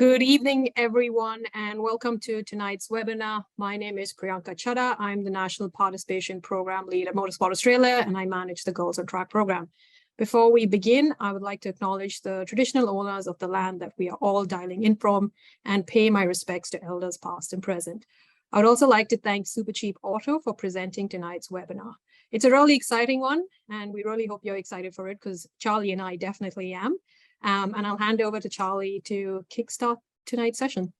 Good evening, everyone, and welcome to tonight's webinar. My name is Priyanka Chadha. I'm the National Participation Program Lead at Motorsport Australia, and I manage the Girls on Track program. Before we begin, I would like to acknowledge the traditional owners of the land that we are all dialing in from and pay my respects to elders past and present. I would also like to thank Super Cheap Auto for presenting tonight's webinar. It's a really exciting one, and we really hope you're excited for it because Charlie and I definitely am. And I'll hand over to Charlie to kickstart tonight's session.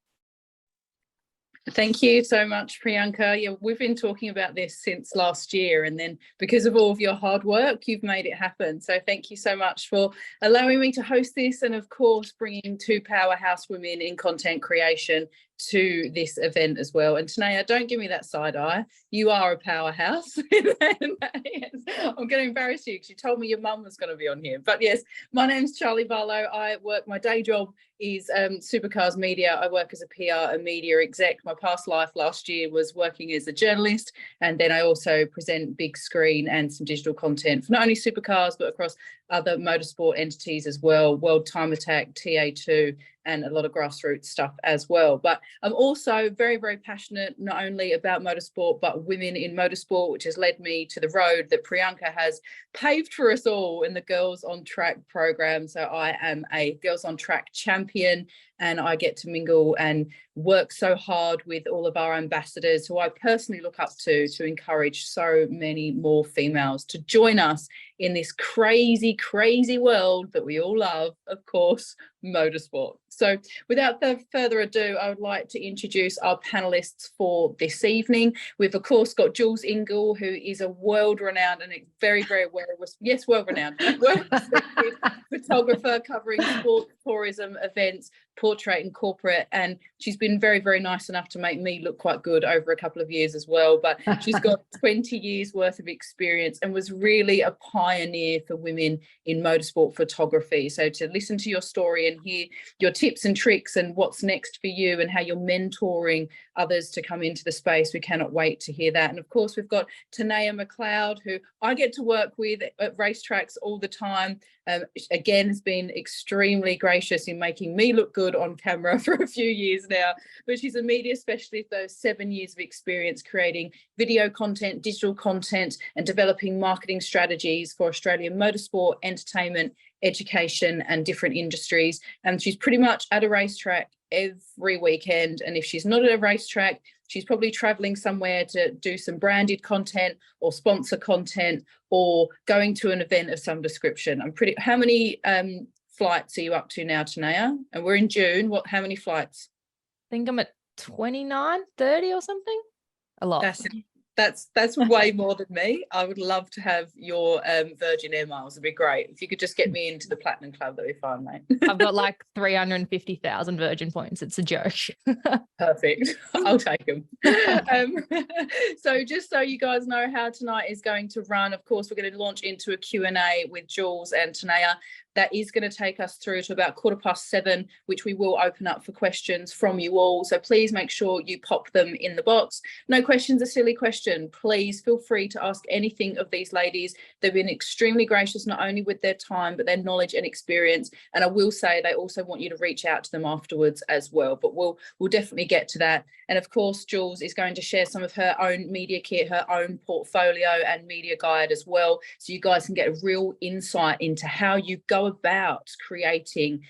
Thank you so much, Priyanka. Yeah, we've been talking about this since last year, and then because of all of your hard work, you've made it happen. So thank you so much for allowing me to host this, and of course, bringing two powerhouse women in content creation to this event as well. And Tenayah, don't give me that side eye. You are a powerhouse. Yes, I'm going to embarrass you because you told me your mum was going to be on here. But yes, my name's Charlie Barlow. My day job is Supercars Media. I work as a PR and media exec. My past life last year was working as a journalist, and then I also present big screen and some digital content for not only Supercars but across other motorsport entities as well, World Time Attack, TA2, and a lot of grassroots stuff as well. But I'm also very, very passionate not only about motorsport, but women in motorsport, which has led me to the road that Priyanka has paved for us all in the Girls on Track program. So I am a Girls on Track champion, and I get to mingle and work so hard with all of our ambassadors who I personally look up to encourage so many more females to join us in this crazy, crazy world that we all love, of course, motorsport. So without further ado, I would like to introduce our panelists for this evening. We've, of course, got Jules Ingall, who is a world-renowned and very, very world-renowned photographer covering sport, tourism, events, portrait and corporate, and she's been very, very nice enough to make me look quite good over a couple of years as well. But she's got 20 years worth of experience and was really a pioneer for women in motorsport photography. So to listen to your story and hear your tips and tricks and what's next for you and how you're mentoring others to come into the space, we cannot wait to hear that. And of course, we've got Tenayah Mcleod, who I get to work with at racetracks all the time. Again, has been extremely gracious in making me look good on camera for a few years now, but she's a media specialist, those 7 years of experience creating video content, digital content, and developing marketing strategies for Australian motorsport, entertainment, education, and different industries. And she's pretty much at a racetrack every weekend, and if she's not at a racetrack, she's probably traveling somewhere to do some branded content or sponsor content or going to an event of some description. How many flights are you up to now, Tenayah? And we're in June. How many flights? I think I'm at 29, 30 or something. A lot. That's way more than me. I would love to have your Virgin Air miles. It'd be great. If you could just get me into the Platinum Club, that'd be fine, mate. I've got like 350,000 Virgin points. It's a joke. Perfect. I'll take them. So just so you guys know how tonight is going to run, of course, we're going to launch into a Q&A with Jules and Tenayah. That is going to take us through to about 7:15, which we will open up for questions from you all. So please make sure you pop them in the box. No question's a silly question. Please feel free to ask anything of these ladies. They've been extremely gracious, not only with their time, but their knowledge and experience. And I will say they also want you to reach out to them afterwards as well. But we'll definitely get to that. And of course, Jules is going to share some of her own media kit, her own portfolio and media guide as well. So you guys can get a real insight into how you go about creating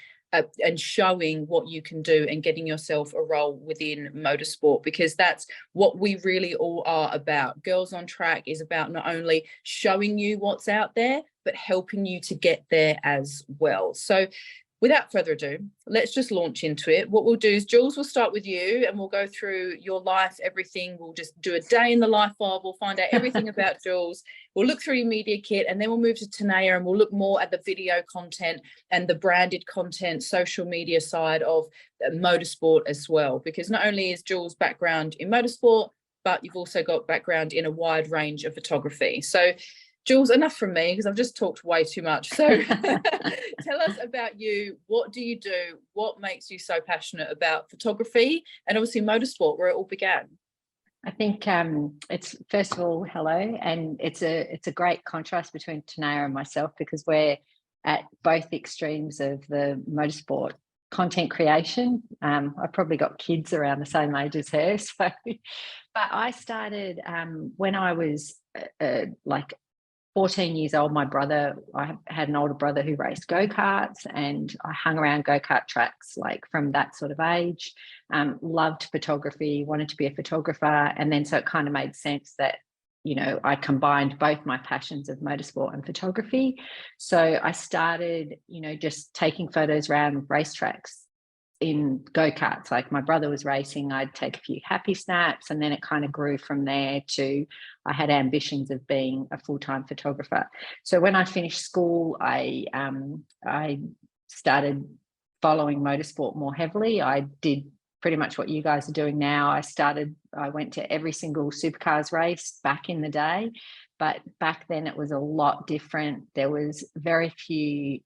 and showing what you can do and getting yourself a role within motorsport, because that's what we really all are about. Girls on Track is about not only showing you what's out there, but helping you to get there as well. So without further ado, let's just launch into it. What we'll do is Jules will start with you and we'll go through your life, everything. We'll just do a day in the life of, we'll find out everything about Jules. We'll look through your media kit and then we'll move to Tenayah and we'll look more at the video content and the branded content, social media side of motorsport as well. Because not only is Jules' background in motorsport, but you've also got background in a wide range of photography. So Jules, enough from me because I've just talked way too much. So tell us about you. What do you do? What makes you so passionate about photography and obviously motorsport, where it all began? I think it's, first of all, hello, and it's a great contrast between Tenayah and myself because we're at both extremes of the motorsport content creation. I've probably got kids around the same age as her. So, but I started when I was like 14 years old. I had an older brother who raced go-karts, and I hung around go-kart tracks like from that sort of age. Loved photography, wanted to be a photographer. And then so it kind of made sense that, you know, I combined both my passions of motorsport and photography. So I started, you know, just taking photos around racetracks in go-karts. Like my brother was racing, I'd take a few happy snaps, and then it kind of grew from there to I had ambitions of being a full-time photographer. So when I finished school, I started following motorsport more heavily. I did pretty much what you guys are doing now. I went to every single supercars race back in the day, but back then it was a lot different. There was very few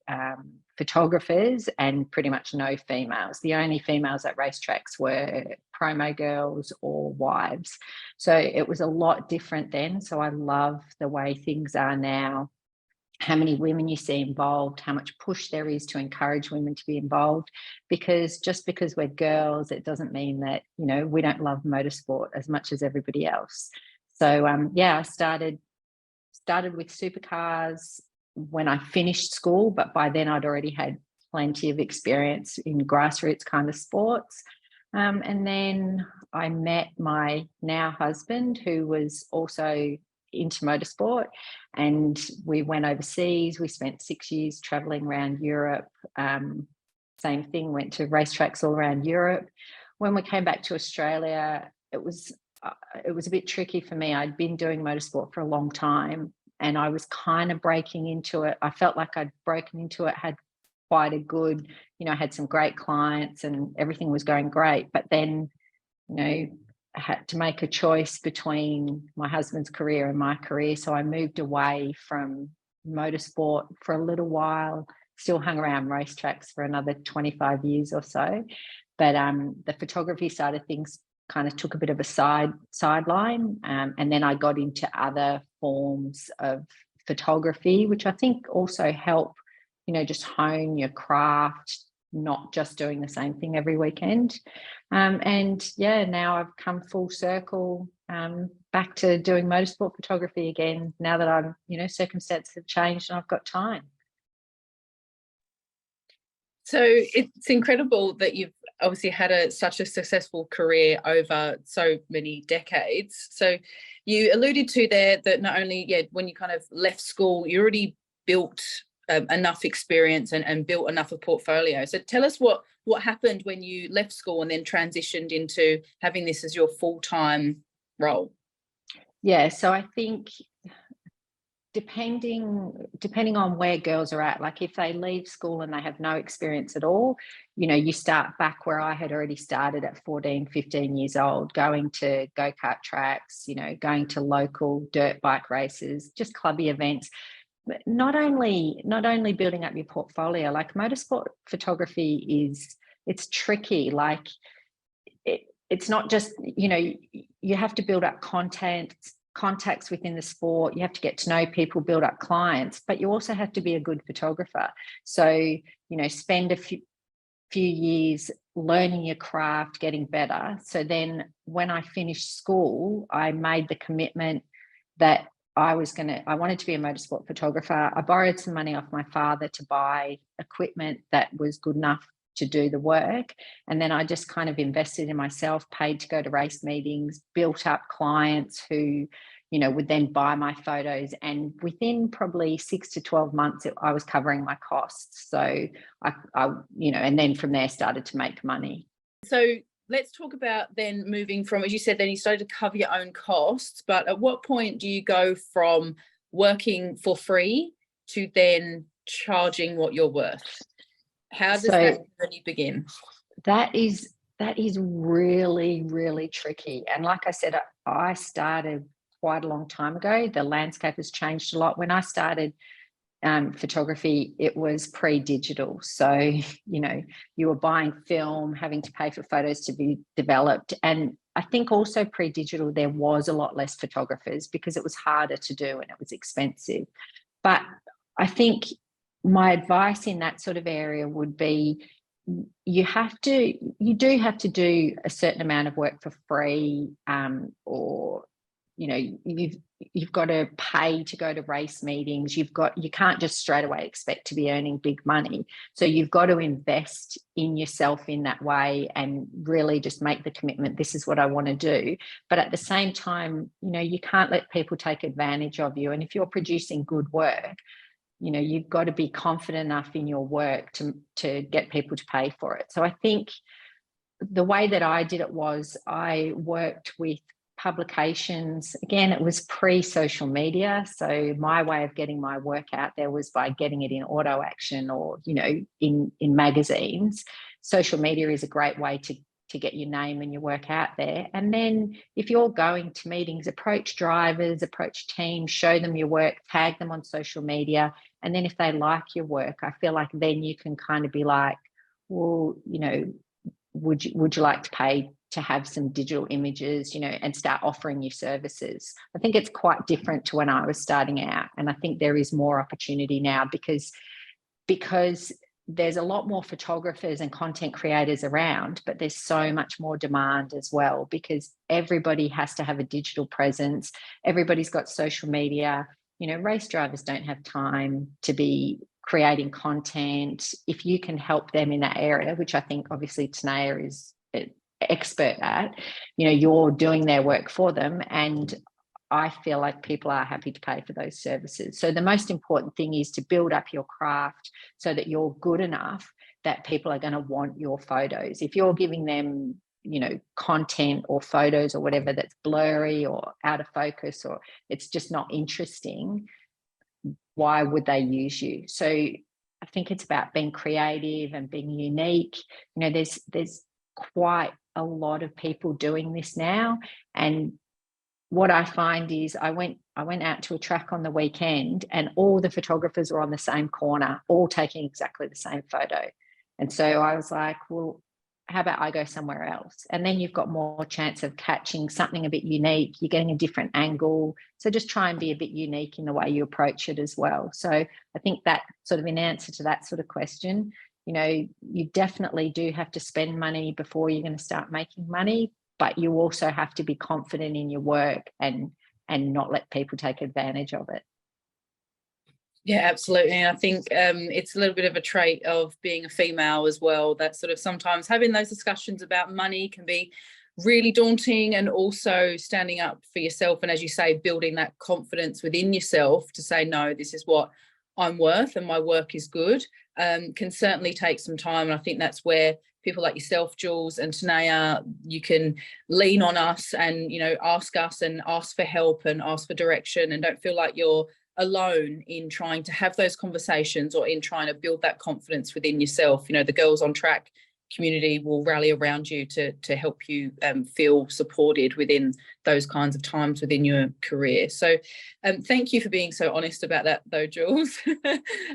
photographers and pretty much no females. The only females at racetracks were promo girls or wives. So it was a lot different then. So I love the way things are now, how many women you see involved, how much push there is to encourage women to be involved, because just because we're girls, it doesn't mean that, you know, we don't love motorsport as much as everybody else. So yeah, I started with supercars when I finished school, but by then I'd already had plenty of experience in grassroots kind of sports. And then I met my now husband, who was also into motorsport, and we went overseas. We spent 6 years traveling around Europe. Same thing, went to racetracks all around Europe. When we came back to Australia, it was a bit tricky for me. I'd been doing motorsport for a long time, and I was kind of breaking into it. I felt like I'd broken into it, had quite a good, you know, I had some great clients and everything was going great. But then, you know, I had to make a choice between my husband's career and my career. So I moved away from motorsport for a little while, still hung around racetracks for another 25 years or so. But the photography side of things kind of took a bit of a sideline. And then I got into other forms of photography, which I think also help, you know, just hone your craft, not just doing the same thing every weekend. And yeah, now I've come full circle back to doing motorsport photography again, now that I'm, you know, circumstances have changed and I've got time. So it's incredible that you've obviously had such a successful career over so many decades. So you alluded to there that not only, when you kind of left school, you already built enough experience and built enough of portfolio. So tell us what happened when you left school and then transitioned into having this as your full-time role. Yeah, so I think depending on where girls are at, like if they leave school and they have no experience at all, you know, you start back where I had already started at 14, 15 years old, going to go-kart tracks, you know, going to local dirt bike races, just clubby events. But not only building up your portfolio, like motorsport photography it's tricky. Like it's not just, you know, you have to build up contacts within the sport. You have to get to know people, build up clients, but you also have to be a good photographer. So, you know, spend a few years learning your craft, getting better. So then when I finished school, I made the commitment that I wanted to be a motorsport photographer. I borrowed some money off my father to buy equipment that was good enough to do the work. And then I just kind of invested in myself, paid to go to race meetings, built up clients who, you know, would then buy my photos. And within probably 6 to 12 months, I was covering my costs. So I, you know, and then from there started to make money. So let's talk about then moving from, as you said, then you started to cover your own costs. But at what point do you go from working for free to then charging what you're worth? How does that journey begin? That is really, really tricky. And like I said, I started quite a long time ago. The landscape has changed a lot. When I started photography, it was pre-digital. So, you know, you were buying film, having to pay for photos to be developed. And I think also pre-digital, there was a lot less photographers because it was harder to do and it was expensive. But I think my advice in that sort of area would be, you do have to do a certain amount of work for free, or you've got to pay to go to race meetings. You can't just straight away expect to be earning big money. So you've got to invest in yourself in that way and really just make the commitment, this is what I want to do. But at the same time, you can't let people take advantage of you. And if you're producing good work, you've got to be confident enough in your work to get people to pay for it. So I think the way that I did it was I worked with publications. Again, it was pre-social media. So my way of getting my work out there was by getting it in Auto Action or, in magazines. Social media is a great way to get your name and your work out there. And then if you're going to meetings, approach drivers, approach teams, show them your work, tag them on social media. And then if they like your work, I feel like then you can kind of be like, well, would you like to pay to have some digital images, and start offering you services. I think it's quite different to when I was starting out. And I think there is more opportunity now because there's a lot more photographers and content creators around, but there's so much more demand as well because everybody has to have a digital presence. Everybody's got social media. Race drivers don't have time to be creating content. If you can help them in that area, which I think obviously Tenayah is an expert at, you're doing their work for them. And I feel like people are happy to pay for those services. So the most important thing is to build up your craft so that you're good enough that people are going to want your photos. If you're giving them, content or photos or whatever that's blurry or out of focus or it's just not interesting, why would they use you? So I think it's about being creative and being unique. There's quite a lot of people doing this now. And what I find is I went out to a track on the weekend and all the photographers were on the same corner, all taking exactly the same photo. And so I was like, well, how about I go somewhere else? And then you've got more chance of catching something a bit unique. You're getting a different angle. So just try and be a bit unique in the way you approach it as well. So I think that sort of in answer to that sort of question, you definitely do have to spend money before you're going to start making money, but you also have to be confident in your work and not let people take advantage of it. Yeah, absolutely. And I think it's a little bit of a trait of being a female as well, that sort of sometimes having those discussions about money can be really daunting, and also standing up for yourself. And as you say, building that confidence within yourself to say, no, this is what I'm worth and my work is good, can certainly take some time. And I think that's where people like yourself, Jules, and Tenayah, you can lean on us and, ask us and ask for help and ask for direction, and don't feel like you're alone in trying to have those conversations or in trying to build that confidence within yourself. The Girls on Track community will rally around you to help you feel supported within those kinds of times within your career. So thank you for being so honest about that though, Jules.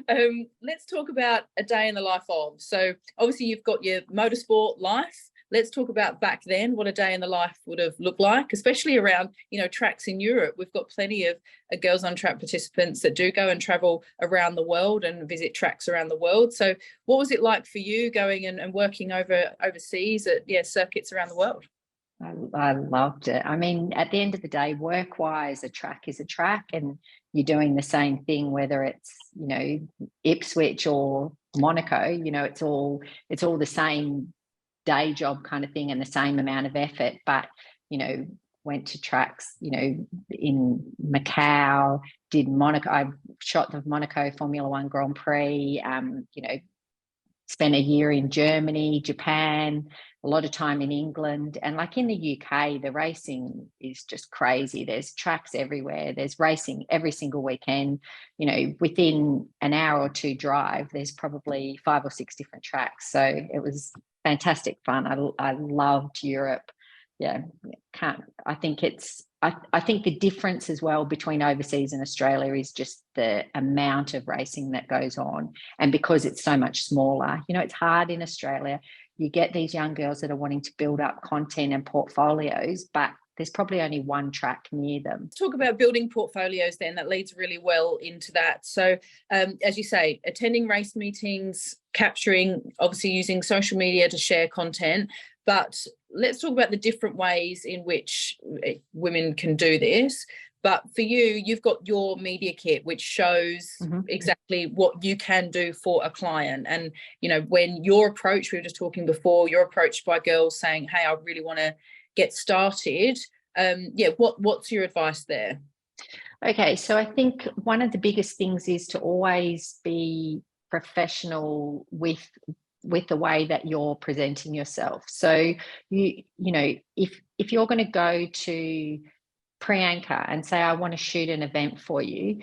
Let's talk about a day in the life of. So obviously you've got your motorsport life. Let's talk about back then, what a day in the life would have looked like, especially around, tracks in Europe. We've got plenty of Girls on Track participants that do go and travel around the world and visit tracks around the world. So what was it like for you going and working overseas at circuits around the world? I loved it. I mean, at the end of the day, work-wise, a track is a track, and you're doing the same thing, whether it's, Ipswich or Monaco, it's all the same day job kind of thing and the same amount of effort. But went to tracks in Macau, did Monaco, I shot the Monaco Formula One Grand Prix, spent a year in Germany, Japan, a lot of time in England. And like in the UK, the racing is just crazy. There's tracks everywhere. There's racing every single weekend. Within an hour or two drive, there's probably 5 or 6 different tracks. So it was fantastic fun. I loved Europe. Yeah, I think the difference as well between overseas and Australia is just the amount of racing that goes on. And because it's so much smaller, it's hard in Australia. You get these young girls that are wanting to build up content and portfolios, but there's probably only one track near them. Talk about building portfolios then. That leads really well into that. So as you say, attending race meetings, capturing, obviously using social media to share content, but let's talk about the different ways in which women can do this. But for you, you've got your media kit, which shows exactly what you can do for a client. And, you know, when you're approached, we were just talking before, you're approached by girls saying, hey, I really want to get started. What's your advice there? Okay, so I think one of the biggest things is to always be professional with the way that you're presenting yourself. So you know, if you're going to go to Priyanka and say, I want to shoot an event for you,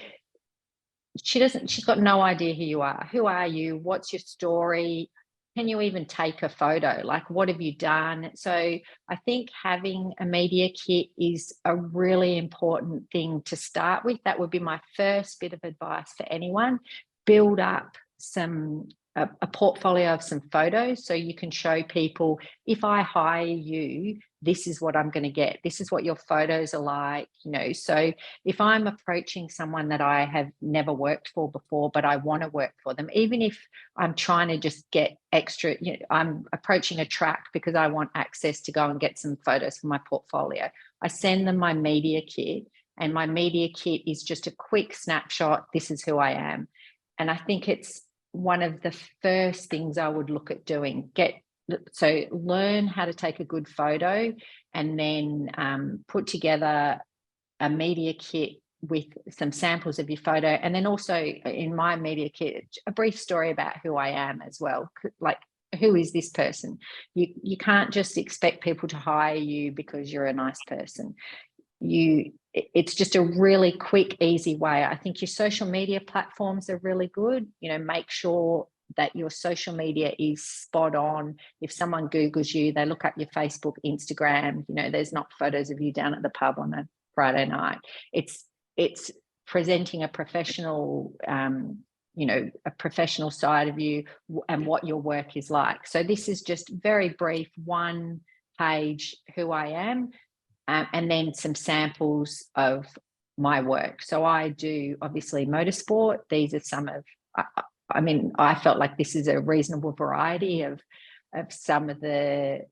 she's got no idea who you are. Who are you? What's your story? Can you even take a photo? Like, what have you done? So I think having a media kit is a really important thing to start with. That would be my first bit of advice for anyone. Build up a portfolio of some photos so you can show people, if I hire you, this is what I'm going to get. This is what your photos are like, you know. So if I'm approaching someone that I have never worked for before, but I want to work for them, even if I'm trying to just get extra, you know, I'm approaching a track because I want access to go and get some photos for my portfolio, I send them my media kit, and my media kit is just a quick snapshot. This is who I am. And I think it's one of the first things I would look at doing. So learn how to take a good photo, and then put together a media kit with some samples of your photo. And then also in my media kit, a brief story about who I am as well. Like, who is this person? You can't just expect people to hire you because you're a nice person. It's just a really quick, easy way. I think your social media platforms are really good. You know, make sure that your social media is spot on. If someone Googles you, they look up your Facebook, Instagram, you know, there's not photos of you down at the pub on a Friday night. It's presenting a professional, you know, a professional side of you and what your work is like. So this is just very brief, one page, who I am, and then some samples of my work. So I do obviously motorsport. These are some of, I mean, I felt like this is a reasonable variety of some of the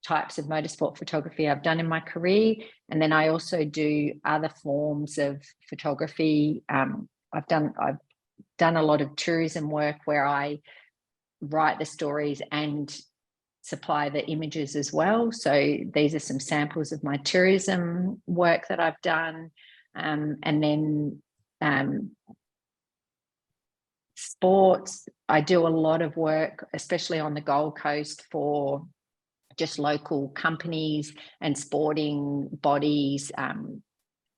types of motorsport photography I've done in my career. And then I also do other forms of photography. I've done a lot of tourism work where I write the stories and supply the images as well. So these are some samples of my tourism work that I've done. And then sports, I do a lot of work, especially on the Gold Coast, for just local companies and sporting bodies,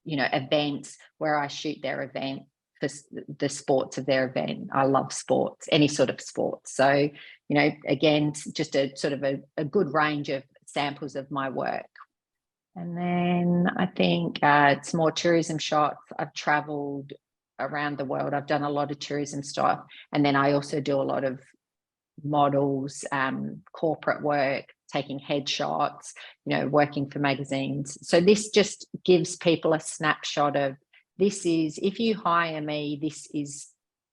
you know, events where I shoot their event for the sports of their event. I love sports, any sort of sports. So, you know, again, just a sort of a good range of samples of my work. And then I think it's more tourism shots. I've traveled around the world. I've done a lot of tourism stuff. And then I also do a lot of models, corporate work, taking headshots, you know, working for magazines. So this just gives people a snapshot of, this is, if you hire me, this is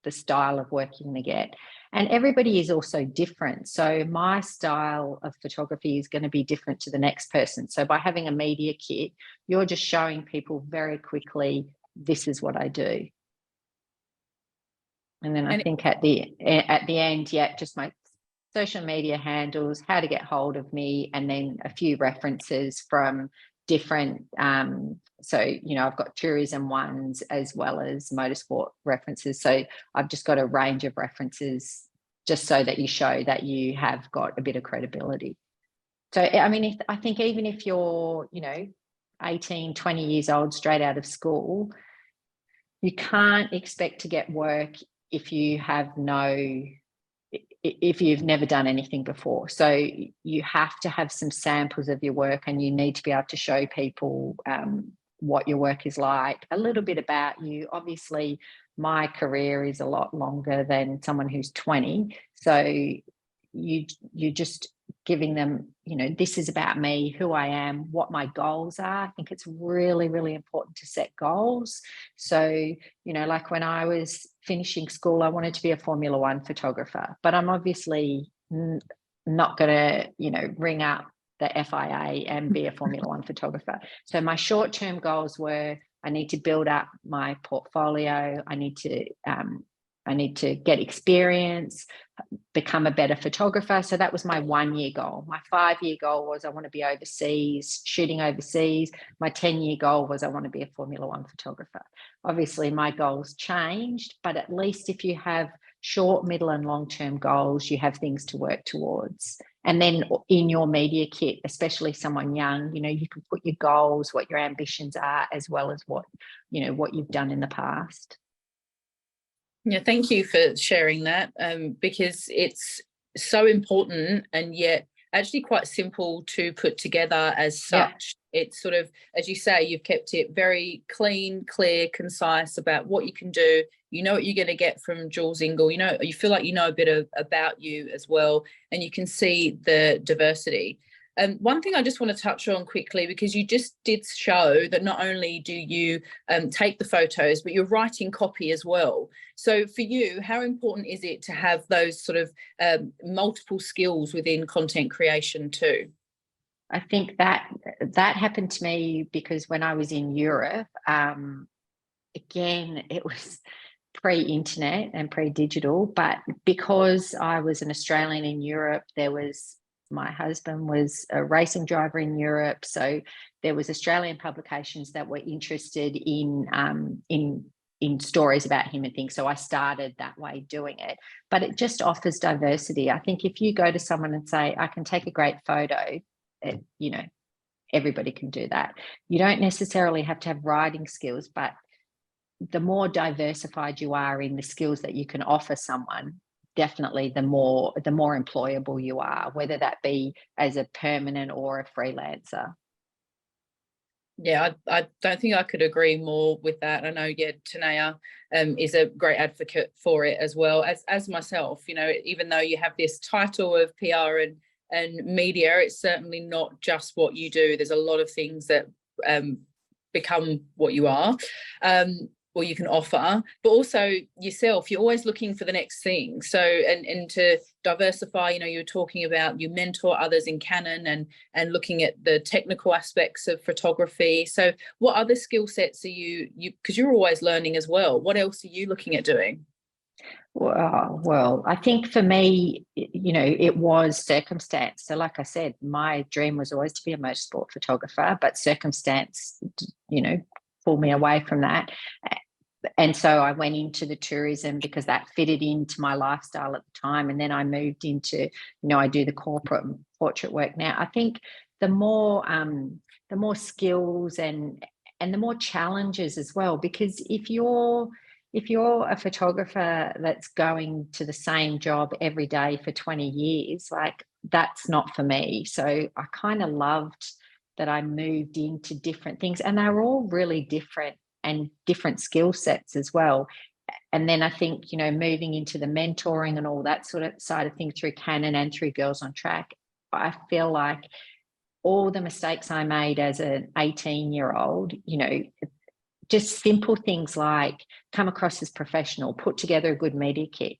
the style of work you're going to get. And everybody is also different. So my style of photography is going to be different to the next person. So by having a media kit, you're just showing people very quickly, this is what I do. And then I think at the end, yeah, just my social media handles, how to get hold of me, and then a few references from different, so, you know, I've got tourism ones as well as motorsport references. So I've just got a range of references just so that you show that you have got a bit of credibility. So, I mean, I think even if you're, you know, 18, 20 years old, straight out of school, you can't expect to get work if you have if you've never done anything before. So you have to have some samples of your work, and you need to be able to show people what your work is like, a little bit about you. Obviously, my career is a lot longer than someone who's 20. So you just giving them, this is about me, who I am, what my goals are. I think it's really, really important to set goals. So, like when I was finishing school, I wanted to be a Formula One photographer, but I'm obviously not going to, ring up the FIA and be a Formula One photographer. So my short-term goals were, I need to build up my portfolio. I need to get experience, become a better photographer. So that was my 1-year goal. My 5-year goal was I want to be overseas, shooting overseas. My 10-year goal was I want to be a Formula One photographer. Obviously, my goals changed, but at least if you have short, middle, and long-term goals, you have things to work towards. And then in your media kit, especially someone young, you can put your goals, what your ambitions are, as well as what you've done in the past. Yeah, thank you for sharing that, because it's so important and yet actually quite simple to put together as such. Yeah. It's sort of, as you say, you've kept it very clean, clear, concise about what you can do. You know what you're going to get from Jules Ingall. You feel like you know a bit about you as well, and you can see the diversity. One thing I just want to touch on quickly, because you just did show that not only do you take the photos, but you're writing copy as well. So for you, how important is it to have those sort of multiple skills within content creation too? I think that happened to me because when I was in Europe, again, it was pre-internet and pre-digital, but because I was an Australian in Europe, my husband was a racing driver in Europe, so there was Australian publications that were interested in stories about him and things. So I started that way doing it, but it just offers diversity. I think if you go to someone and say, I can take a great photo, everybody can do that. You don't necessarily have to have writing skills, but the more diversified you are in the skills that you can offer someone, definitely the more employable you are, whether that be as a permanent or a freelancer. Yeah, I don't think I could agree more with that. I know, Tenayah is a great advocate for it as well as myself. Even though you have this title of PR and media, it's certainly not just what you do. There's a lot of things that become what you are. Or you can offer, but also yourself, you're always looking for the next thing. So, and to diversify, you're talking about you mentor others in Canon and looking at the technical aspects of photography. So what other skill sets are you, because you're always learning as well. What else are you looking at doing? Well, I think for me, it was circumstance. So like I said, my dream was always to be a motorsport photographer, but circumstance, pulled me away from that. And so I went into the tourism because that fitted into my lifestyle at the time. And then I moved into, I do the corporate portrait work now. I think the more skills and the more challenges as well, because if you're a photographer that's going to the same job every day for 20 years, like that's not for me. So I kind of loved that I moved into different things, and they were all really different and different skill sets as well. And then I think, moving into the mentoring and all that sort of side of things through Canon and through Girls on Track, I feel like all the mistakes I made as an 18-year-old, just simple things like come across as professional, put together a good media kit.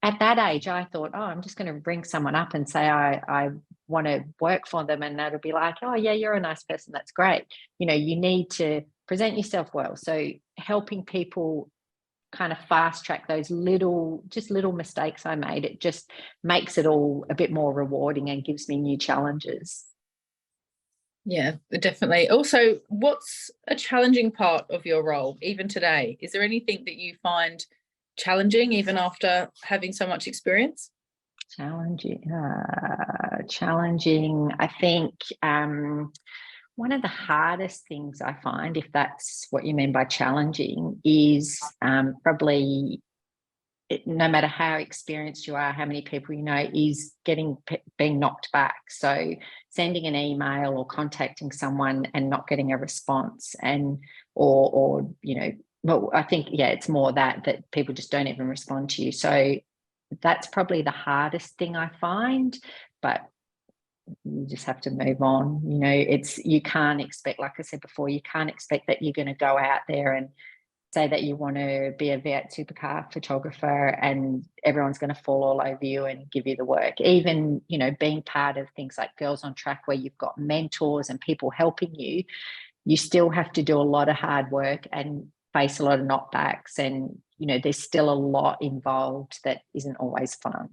At that age, I thought, I'm just going to bring someone up and say I want to work for them, and that'll be like, oh yeah, you're a nice person, that's great. You need to present yourself well. So helping people kind of fast track those little mistakes I made, it just makes it all a bit more rewarding and gives me new challenges. Yeah, definitely. Also, what's a challenging part of your role even today? Is there anything that you find challenging even after having so much experience? Challenging. I think one of the hardest things I find, if that's what you mean by challenging, is probably, no matter how experienced you are, how many people you know, is being knocked back. So sending an email or contacting someone and not getting a response, or well, I think, it's more that people just don't even respond to you. So that's probably the hardest thing I find. But you just have to move on. You know, you can't expect, like I said before, you can't expect that you're going to go out there and say that you want to be a V8 supercar photographer and everyone's going to fall all over you and give you the work. Even, you know, being part of things like Girls on Track, where you've got mentors and people helping you, you still have to do a lot of hard work and face a lot of knockbacks. And, you know, there's still a lot involved that isn't always fun.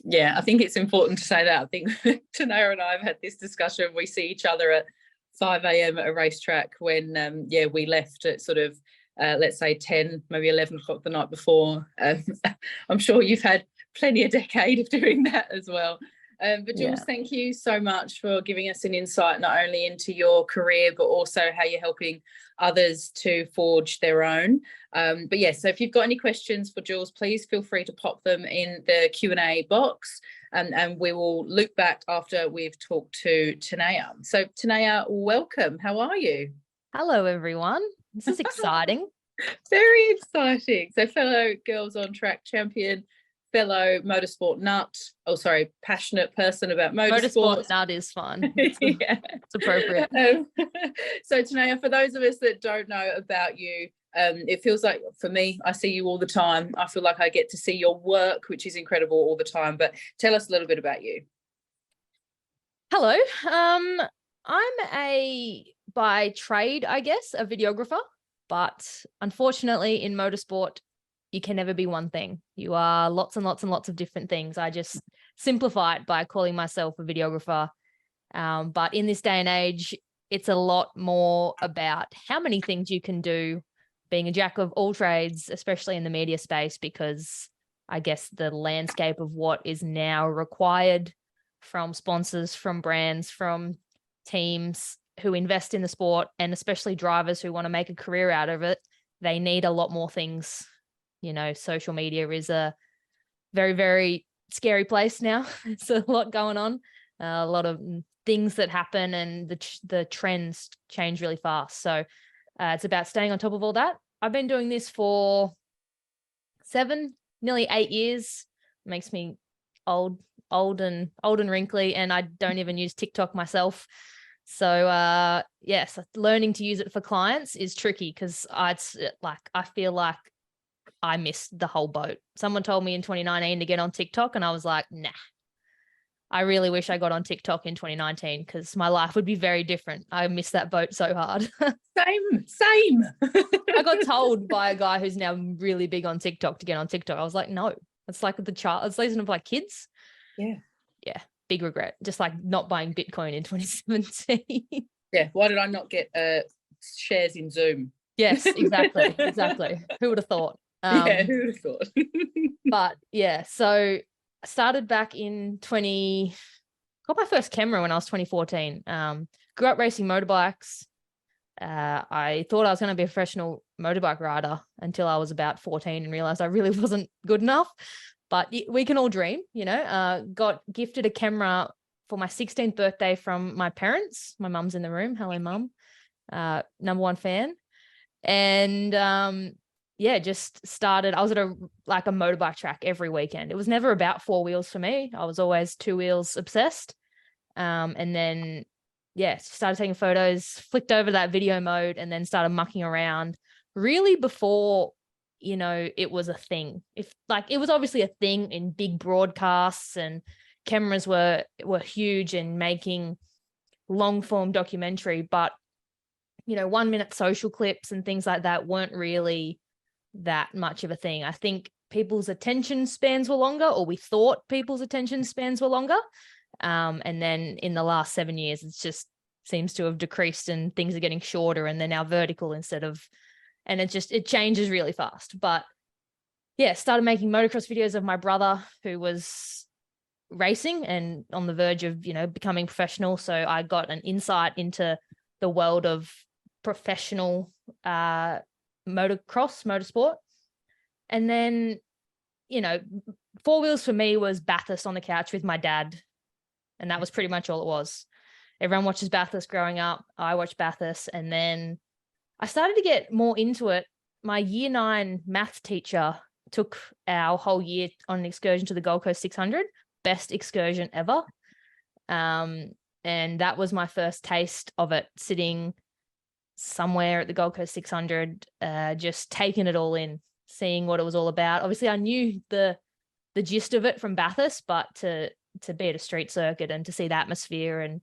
Yeah, I think it's important to say that. I think Tenayah and I have had this discussion. We see each other at 5 a.m. at a racetrack when, we left at sort of, let's say 10, maybe 11 o'clock the night before. I'm sure you've had plenty a decade of doing that as well. But Jules, thank you so much for giving us an insight not only into your career, but also how you're helping others to forge their own. But yeah, so if you've got any questions for Jules, please feel free to pop them in the Q&A box. And we will loop back after we've talked to Tenayah. So Tenayah, welcome. How are you? Hello, everyone. This is exciting. Very exciting. So fellow Girls on Track champion, fellow motorsport nut. Oh, sorry, passionate person about motorsport. Motorsport nut is fun. Yeah. It's appropriate. So Tenayah, for those of us that don't know about you, it feels like, for me, I see you all the time. I feel like I get to see your work, which is incredible all the time. But tell us a little bit about you. Hello. I'm by trade, I guess, a videographer. But unfortunately, in motorsport, you can never be one thing. You are lots and lots and lots of different things. I just simplify it by calling myself a videographer. But in this day and age, it's a lot more about how many things you can do, being a jack of all trades, especially in the media space, because I guess the landscape of what is now required from sponsors, from brands, from teams who invest in the sport, and especially drivers who want to make a career out of it, they need a lot more things. You know, social media is a very, very scary place now. It's a lot going on, a lot of things that happen, and the trends change really fast. So it's about staying on top of all that. I've been doing this for 7, nearly 8 years. Makes me old and wrinkly, and I don't even use TikTok myself. So yes, learning to use it for clients is tricky because I feel like I missed the whole boat. Someone told me in 2019 to get on TikTok, and I was like, nah. I really wish I got on TikTok in 2019 because my life would be very different. I missed that boat so hard. Same. I got told by a guy who's now really big on TikTok to get on TikTok. I was like, no, it's like the child. It's like like kids. Yeah. Yeah. Big regret. Just like not buying Bitcoin in 2017. Yeah. Why did I not get shares in Zoom? Yes, exactly. Who would have thought? Yeah, who would have thought? But yeah, so I started back in got my first camera when I was 2014. Grew up racing motorbikes. I thought I was going to be a professional motorbike rider until I was about 14 and realized I really wasn't good enough. But we can all dream, you know. Got gifted a camera for my 16th birthday from my parents. My mum's in the room. Hello, mum. Number one fan. And just started. I was at a motorbike track every weekend. It was never about 4 wheels for me. I was always 2 wheels obsessed. And then, started taking photos, flicked over that video mode, and then started mucking around really before, you know, it was a thing. It was obviously a thing in big broadcasts, and cameras were huge and making long form documentary, but, you know, 1 minute social clips and things like that weren't really that much of a thing. I think people's attention spans were longer, or we thought people's attention spans were longer. And then in the last 7 years, it just seems to have decreased and things are getting shorter and they're now vertical and it changes really fast. But yeah, started making motocross videos of my brother who was racing and on the verge of, you know, becoming professional. So I got an insight into the world of professional motorsport. And then, you know, 4 wheels for me was Bathurst on the couch with my dad. And that was pretty much all it was. Everyone watches Bathurst growing up. I watched Bathurst. And then I started to get more into it. My year 9 math teacher took our whole year on an excursion to the Gold Coast 600. Best excursion ever. And that was my first taste of it, sitting somewhere at the Gold Coast 600, just taking it all in, seeing what it was all about. Obviously, I knew the gist of it from Bathurst, but to be at a street circuit and to see the atmosphere, and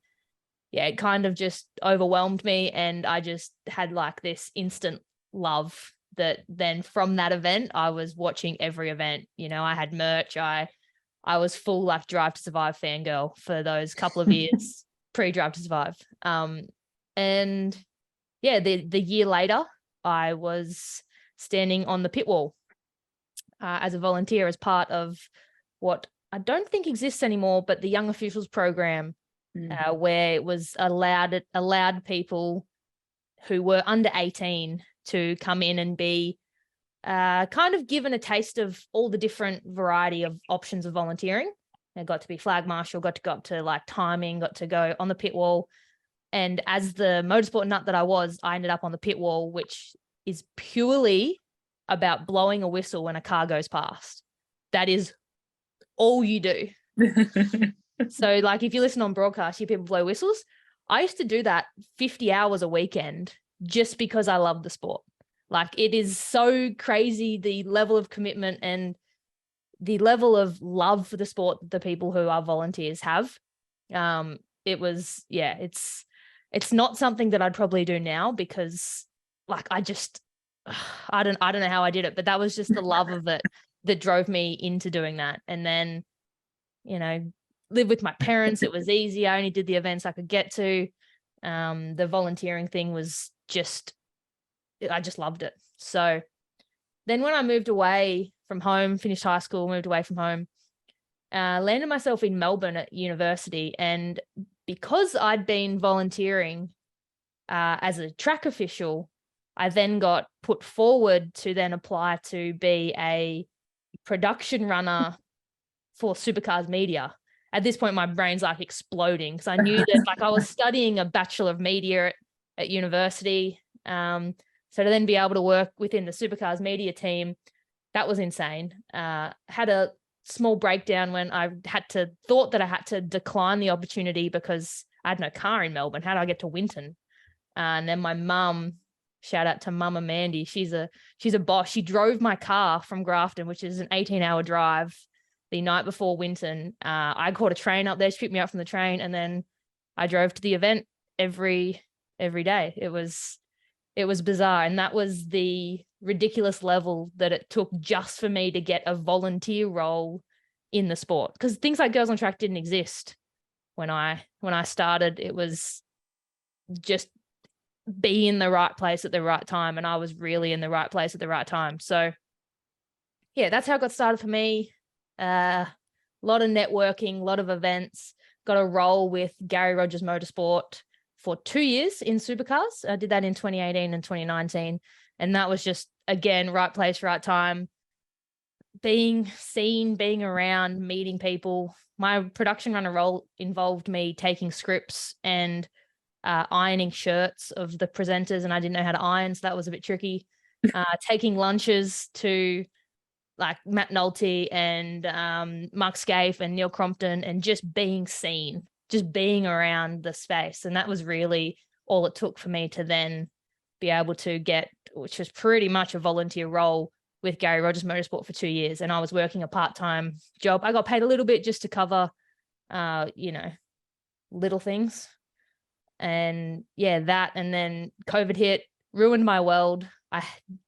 yeah, it kind of just overwhelmed me. And I just had like this instant love that then from that event, I was watching every event. You know, I had merch. I was full like Drive to Survive fangirl for those couple of years pre-Drive to Survive. And yeah, the year later, I was standing on the pit wall as a volunteer as part of what I don't think exists anymore, but the Young Officials program, where it was allowed people who were under 18 to come in and be kind of given a taste of all the different variety of options of volunteering. I got to be flag marshal, got to go up to like timing, got to go on the pit wall. And as the motorsport nut that I ended up on the pit wall, which is purely about blowing a whistle when a car goes past. That is all you do. So like if you listen on broadcast, you people blow whistles. I used to do that 50 hours a weekend just because I love the sport. Like it is so crazy, the level of commitment and the level of love for the sport that the people who are volunteers have. It was, yeah, it's not something that I'd probably do now because like I don't know how I did it, but that was just the love of it that drove me into doing that. And then, you know, live with my parents. It was easy. I only did the events I could get to. The volunteering thing was I just loved it. So then when I moved away from home, finished high school, moved away from home, landed myself in Melbourne at university. And because I'd been volunteering as a track official, I then got put forward to then apply to be a production runner for Supercars Media. At this point, my brain's like exploding because I knew that like I was studying a Bachelor of Media at university. So to then be able to work within the Supercars Media team, that was insane. Had a small breakdown when I thought that I had to decline the opportunity because I had no car in Melbourne. How do I get to Winton? And then my mum, shout out to Mama Mandy. She's a boss. She drove my car from Grafton, which is an 18-hour drive, the night before Winton. I caught a train up there. She picked me up from the train, and then I drove to the event every day. It was bizarre, and that was the ridiculous level that it took just for me to get a volunteer role in the sport. Because things like Girls on Track didn't exist when I started. It was just be in the right place at the right time, and I was really in the right place at the right time. So yeah, that's how it got started for me. A lot of networking, a lot of events. Got a role with Gary Rogers Motorsport for 2 years in Supercars. I did that in 2018 and 2019, and that was just, again, right place, right time. Being seen, being around, meeting people. My production runner role involved me taking scripts and ironing shirts of the presenters, and I didn't know how to iron, so that was a bit tricky. Taking lunches to like Matt Nolte and Mark Scaife and Neil Crompton, and just being seen, just being around the space. And that was really all it took for me to then be able to get, which was pretty much a volunteer role with Gary Rogers Motorsport for 2 years. And I was working a part-time job. I got paid a little bit just to cover, little things. And yeah, that, and then COVID hit, ruined my world. I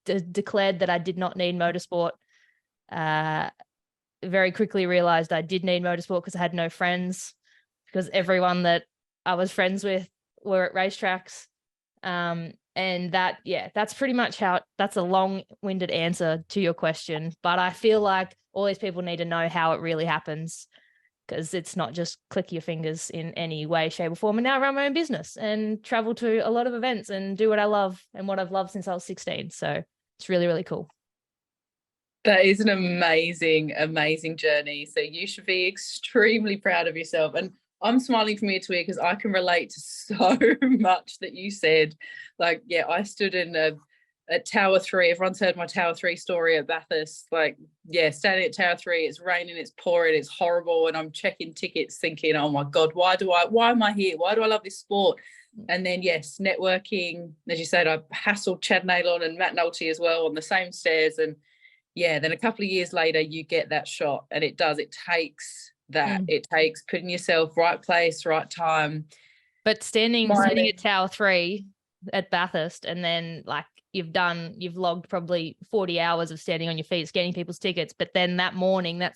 declared that I did not need motorsport. Very quickly realized I did need motorsport because I had no friends, because everyone that I was friends with were at racetracks. And that, yeah, that's pretty much that's a long-winded answer to your question. But I feel like all these people need to know how it really happens, because it's not just click your fingers in any way, shape or form. And now I run my own business and travel to a lot of events and do what I love and what I've loved since I was 16. So it's really, really cool. That is an amazing, amazing journey. So you should be extremely proud of yourself. And I'm smiling from ear to ear because I can relate to so much that you said. Like, yeah, I stood in a at Tower 3, everyone's heard my Tower 3 story at Bathurst. Like, yeah, standing at Tower 3, it's raining, it's pouring, it's horrible. And I'm checking tickets thinking, oh my God, why am I here? Why do I love this sport? And then, yes, networking, as you said, I hassled Chad Naylon and Matt Nolte as well on the same stairs. And yeah, then a couple of years later, you get that shot. And it takes that. It takes putting yourself right place, right time. But standing at Tower 3 at Bathurst, and then like you've logged probably 40 hours of standing on your feet, scanning people's tickets. But then that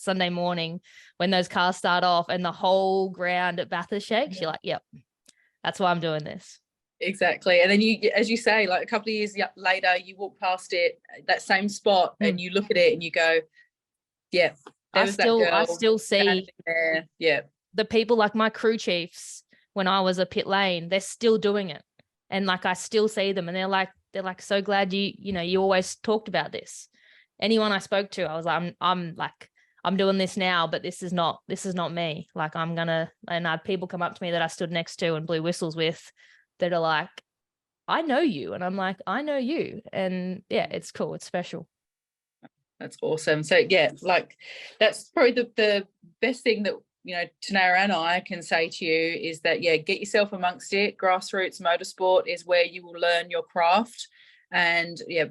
Sunday morning, when those cars start off and the whole ground at Bathurst shakes, you're like, yep, that's why I'm doing this. Exactly. And then you, as you say, like a couple of years later, you walk past it, that same spot, and you look at it and you go, yeah, I still see there. Yeah. The people like my crew chiefs when I was a pit lane, they're still doing it. And like, I still see them and they're like, so glad you always talked about this. Anyone I spoke to, I was like, I'm doing this now, but this is not me. Like and I had people come up to me that I stood next to and blew whistles with that are like, I know you. And I'm like, I know you. And yeah, it's cool. It's special. That's awesome. So yeah, like that's probably the best thing that, Tenayah and I can say to you is that, yeah, get yourself amongst it. Grassroots motorsport is where you will learn your craft, and yeah,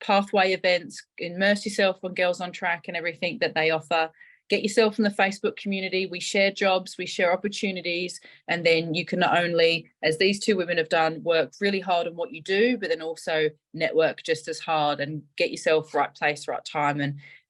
pathway events, immerse yourself on Girls on Track and everything that they offer. Get yourself in the Facebook community. We share jobs, we share opportunities, and then you can not only, as these two women have done, work really hard on what you do, but then also network just as hard and get yourself right place, right time,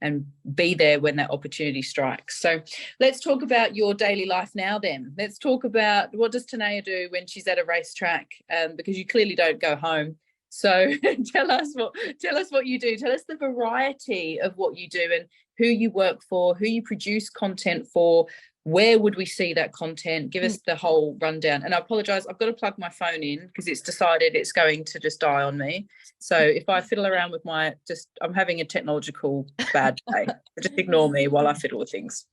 and be there when that opportunity strikes. So let's talk about your daily life now then. Let's talk about, what does Tenayah do when she's at a racetrack? Because you clearly don't go home. So tell us what you do. Tell us the variety of what you do and who you work for, who you produce content for, where would we see that content? Give us the whole rundown. And I apologize, I've got to plug my phone in because it's decided it's going to just die on me. So if I fiddle around with I'm having a technological bad day. Just ignore me while I fiddle with things.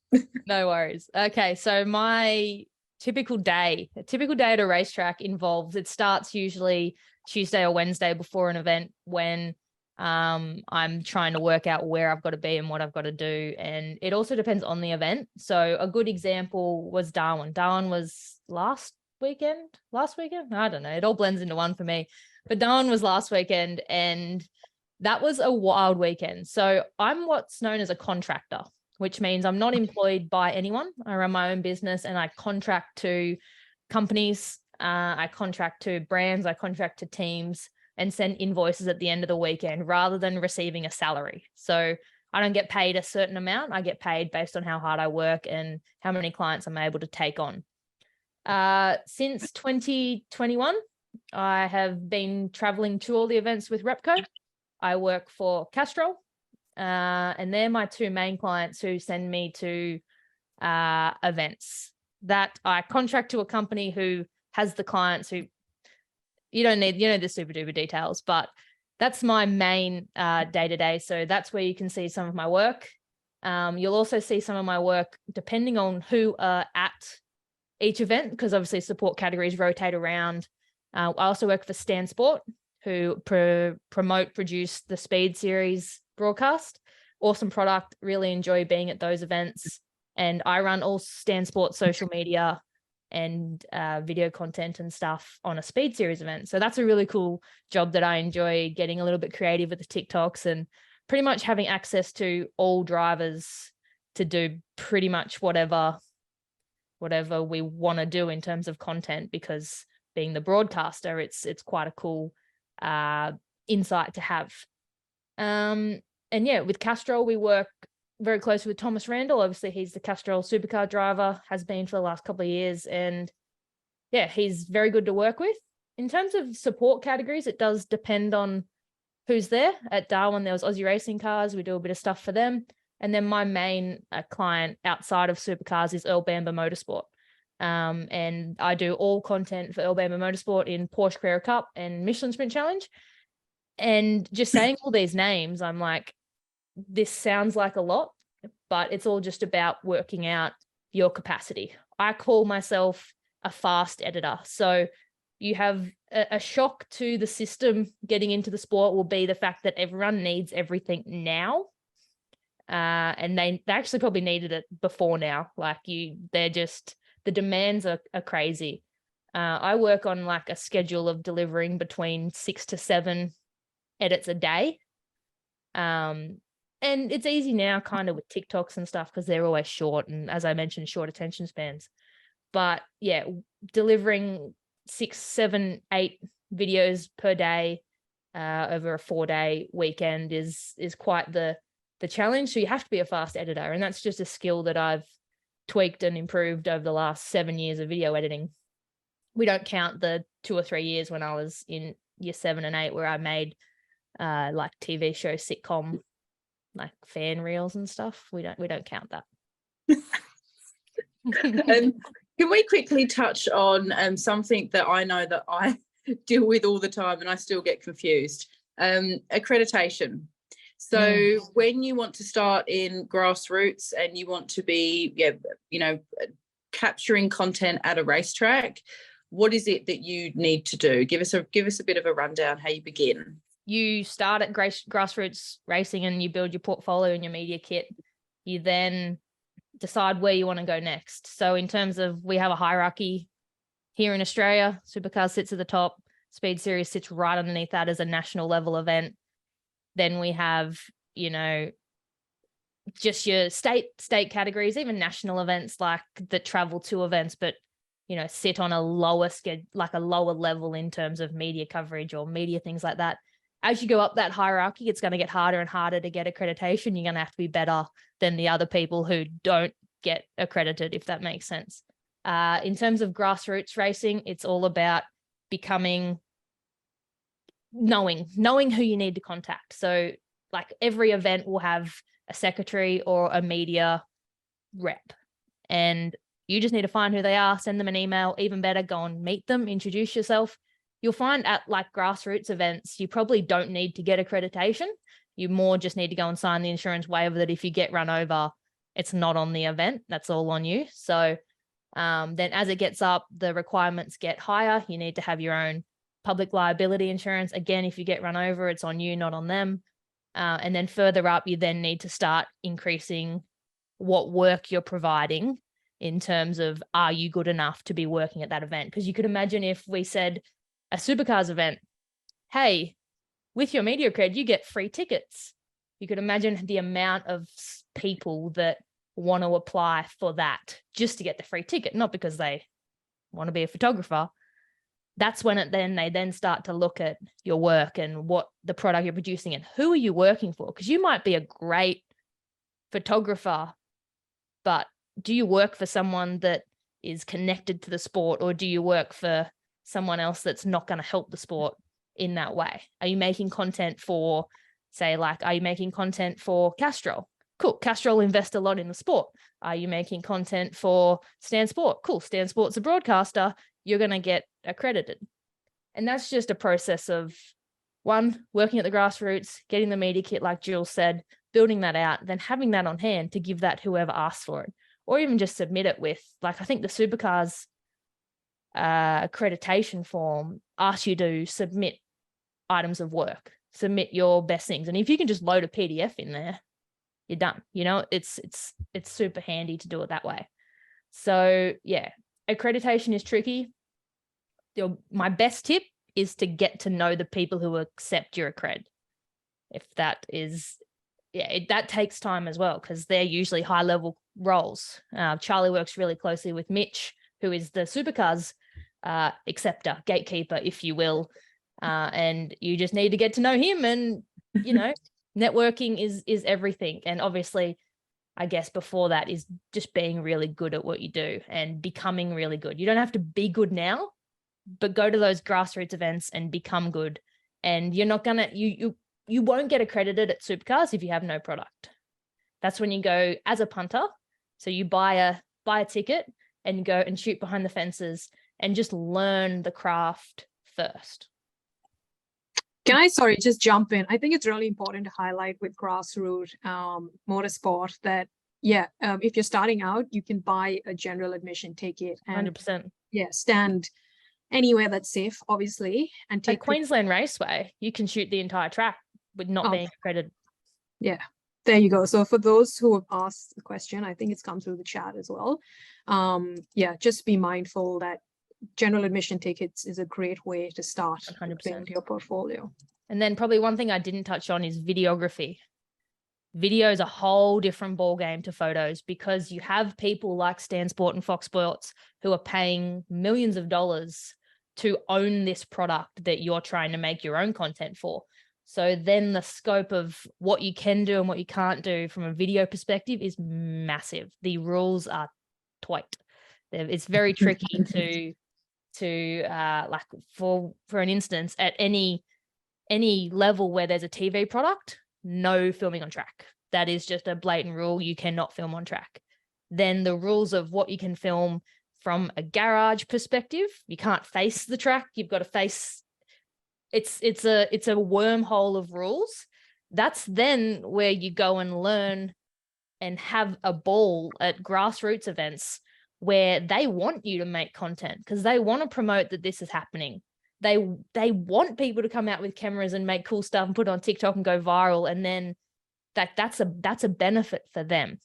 No worries. Okay, so my typical day at a racetrack it starts usually Tuesday or Wednesday before an event when I'm trying to work out where I've got to be and what I've got to do. And it also depends on the event. So a good example was Darwin. Darwin was last weekend. I don't know. It all blends into one for me. But Darwin was last weekend and that was a wild weekend. So I'm what's known as a contractor, which means I'm not employed by anyone. I run my own business and I contract to companies. I contract to brands. I contract to teams and send invoices at the end of the weekend rather than receiving a salary. So I don't get paid a certain amount. I get paid based on how hard I work and how many clients I'm able to take on. Since 2021, I have been traveling to all the events with Repco. I work for Castrol, and they're my two main clients who send me to events that I contract to a company who has the clients who you don't need the super duper details, but that's my main day-to-day. So that's where you can see some of my work. You'll also see some of my work depending on who are at each event, because obviously support categories rotate around. I also work for Stan Sport, who produce the Speed Series broadcast. Awesome product. Really enjoy being at those events. And I run all Stan Sport social media and video content and stuff on a Speed Series event. So that's a really cool job that I enjoy, getting a little bit creative with the TikToks and pretty much having access to all drivers to do pretty much whatever we want to do in terms of content, because being the broadcaster, it's quite a cool insight to have. And yeah, with Castrol, we work very closely with Thomas Randall. Obviously, he's the Castrol supercar driver, has been for the last couple of years. And yeah, he's very good to work with. In terms of support categories, it does depend on who's there. At Darwin, there was Aussie Racing Cars. We do a bit of stuff for them. And then my main client outside of supercars is Earl Bamber Motorsport. And I do all content for Earl Bamber Motorsport in Porsche Carrera Cup and Michelin Sprint Challenge. And just saying all these names, I'm like, this sounds like a lot, but it's all just about working out your capacity. I call myself a fast editor. So you have a shock to the system getting into the sport will be the fact that everyone needs everything now. And they actually probably needed it before now. Like they're just, the demands are crazy. I work on like a schedule of delivering between 6 to 7 edits a day. And it's easy now kind of with TikToks and stuff because they're always short. And as I mentioned, short attention spans. But yeah, delivering 6, 7, 8 videos per day over a 4-day weekend is quite the challenge. So you have to be a fast editor. And that's just a skill that I've tweaked and improved over the last 7 years of video editing. We don't count the 2 or 3 years when I was in year 7 and 8 where I made like TV show sitcom like fan reels and stuff. We don't count that. Can we quickly touch on something that I know that I deal with all the time and I still get confused? Accreditation. So when you want to start in grassroots and you want to be, capturing content at a racetrack, what is it that you need to do? Give us a bit of a rundown how you begin. You start at grassroots racing and you build your portfolio and your media kit. You then decide where you want to go next. So in terms of, we have a hierarchy here in Australia. Supercars sits at the top. Speed Series sits right underneath that as a national level event. Then we have, just your state categories, even national events like that travel to events, but sit on a lower like a lower level in terms of media coverage or media things like that. As you go up that hierarchy, it's going to get harder and harder to get accreditation. You're going to have to be better than the other people who don't get accredited, if that makes sense. In terms of grassroots racing, it's all about knowing who you need to contact. So like every event will have a secretary or a media rep, and you just need to find who they are, send them an email, even better, go and meet them, introduce yourself. You'll find at like grassroots events, you probably don't need to get accreditation. You more just need to go and sign the insurance waiver that if you get run over, it's not on the event. That's all on you. So then as it gets up, the requirements get higher. You need to have your own public liability insurance. Again, if you get run over, it's on you, not on them. And then further up, you then need to start increasing what work you're providing in terms of, are you good enough to be working at that event? Because you could imagine if we said a supercars event, hey, with your media cred, you get free tickets. You could imagine the amount of people that want to apply for that just to get the free ticket, not because they want to be a photographer. That's when they then start to look at your work and what the product you're producing and who are you working for? Because you might be a great photographer, but do you work for someone that is connected to the sport, or do you work for someone else that's not going to help the sport in that way? Are you making content for, say, like, are you making content for Castrol? Cool. Castrol invest a lot in the sport. Are you making content for Stan Sport? Cool. Stan Sport's a broadcaster. You're going to get accredited. And that's just a process of, one, working at the grassroots, getting the media kit, like Jules said, building that out, then having that on hand to give that whoever asks for it, or even just submit it with, like, I think the Supercars accreditation form asks you to submit items of work, submit your best things. And if you can just load a PDF in there, you're done. It's super handy to do it that way. So yeah, accreditation is tricky. My best tip is to get to know the people who accept your accred. If that is, that takes time as well, because they're usually high level roles. Charlie works really closely with Mitch, who is the Supercars acceptor, gatekeeper, if you will. And you just need to get to know him, and, networking is everything. And obviously, I guess before that is just being really good at what you do and becoming really good. You don't have to be good now, but go to those grassroots events and become good. And you're not gonna, you won't get accredited at Supercars if you have no product. That's when you go as a punter. So you buy a ticket and go and shoot behind the fences and just learn the craft first. Can I, just jump in? I think it's really important to highlight with grassroots motorsport that, if you're starting out, you can buy a general admission ticket and 100%. stand anywhere that's safe, obviously, and At take Queensland Raceway, you can shoot the entire track with not Oh. being accredited. Yeah, there you go. So for those who have asked the question, I think it's come through the chat as well. Yeah, just be mindful that general admission tickets is a great way to start to 100%. build your portfolio. And then probably one thing I didn't touch on is videography. Video is a whole different ball game to photos, because you have people like Stan Sport and Fox Sports who are paying millions of dollars to own this product that you're trying to make your own content for. So then the scope of what you can do and what you can't do from a video perspective is massive. The rules are tight. It's very tricky to like for an instance, at any level where there's a TV product, no filming on track. That is just a blatant rule. You cannot film on track. Then the rules of what you can film from a garage perspective, you can't face the track. You've got to face. It's a wormhole of rules. That's then where you go and learn and have a ball at grassroots events where they want you to make content because they want to promote that this is happening. They want people to come out with cameras and make cool stuff and put it on TikTok and go viral. And then that's a benefit for them.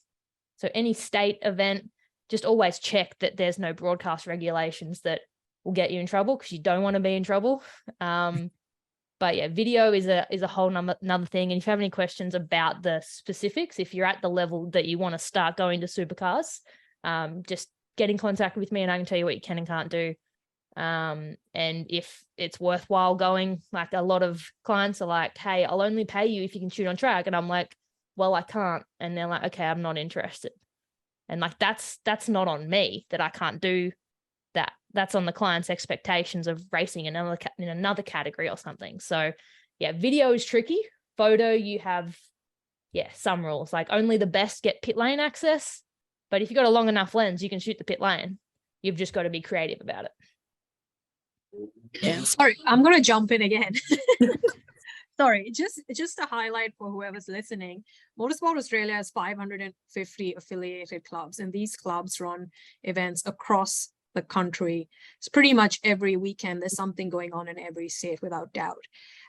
So any state event, just always check that there's no broadcast regulations that will get you in trouble, because you don't want to be in trouble. But yeah, video is a whole another thing. And if you have any questions about the specifics, if you're at the level that you want to start going to supercars, just get in contact with me and I can tell you what you can and can't do. And if it's worthwhile going, like a lot of clients are like, hey, I'll only pay you if you can shoot on track. And I'm like, well, I can't. And they're like, okay, I'm not interested. And like, that's not on me that I can't do that. That's on the client's expectations of racing in another category or something. So yeah, video is tricky. Photo, you have, some rules, like only the best get pit lane access. But if you've got a long enough lens, you can shoot the pit lane. You've just got to be creative about it. Yeah. Sorry, I'm going to jump in again. Sorry, just to highlight for whoever's listening, Motorsport Australia has 550 affiliated clubs, and these clubs run events across the country. It's pretty much every weekend there's something going on in every state, without doubt.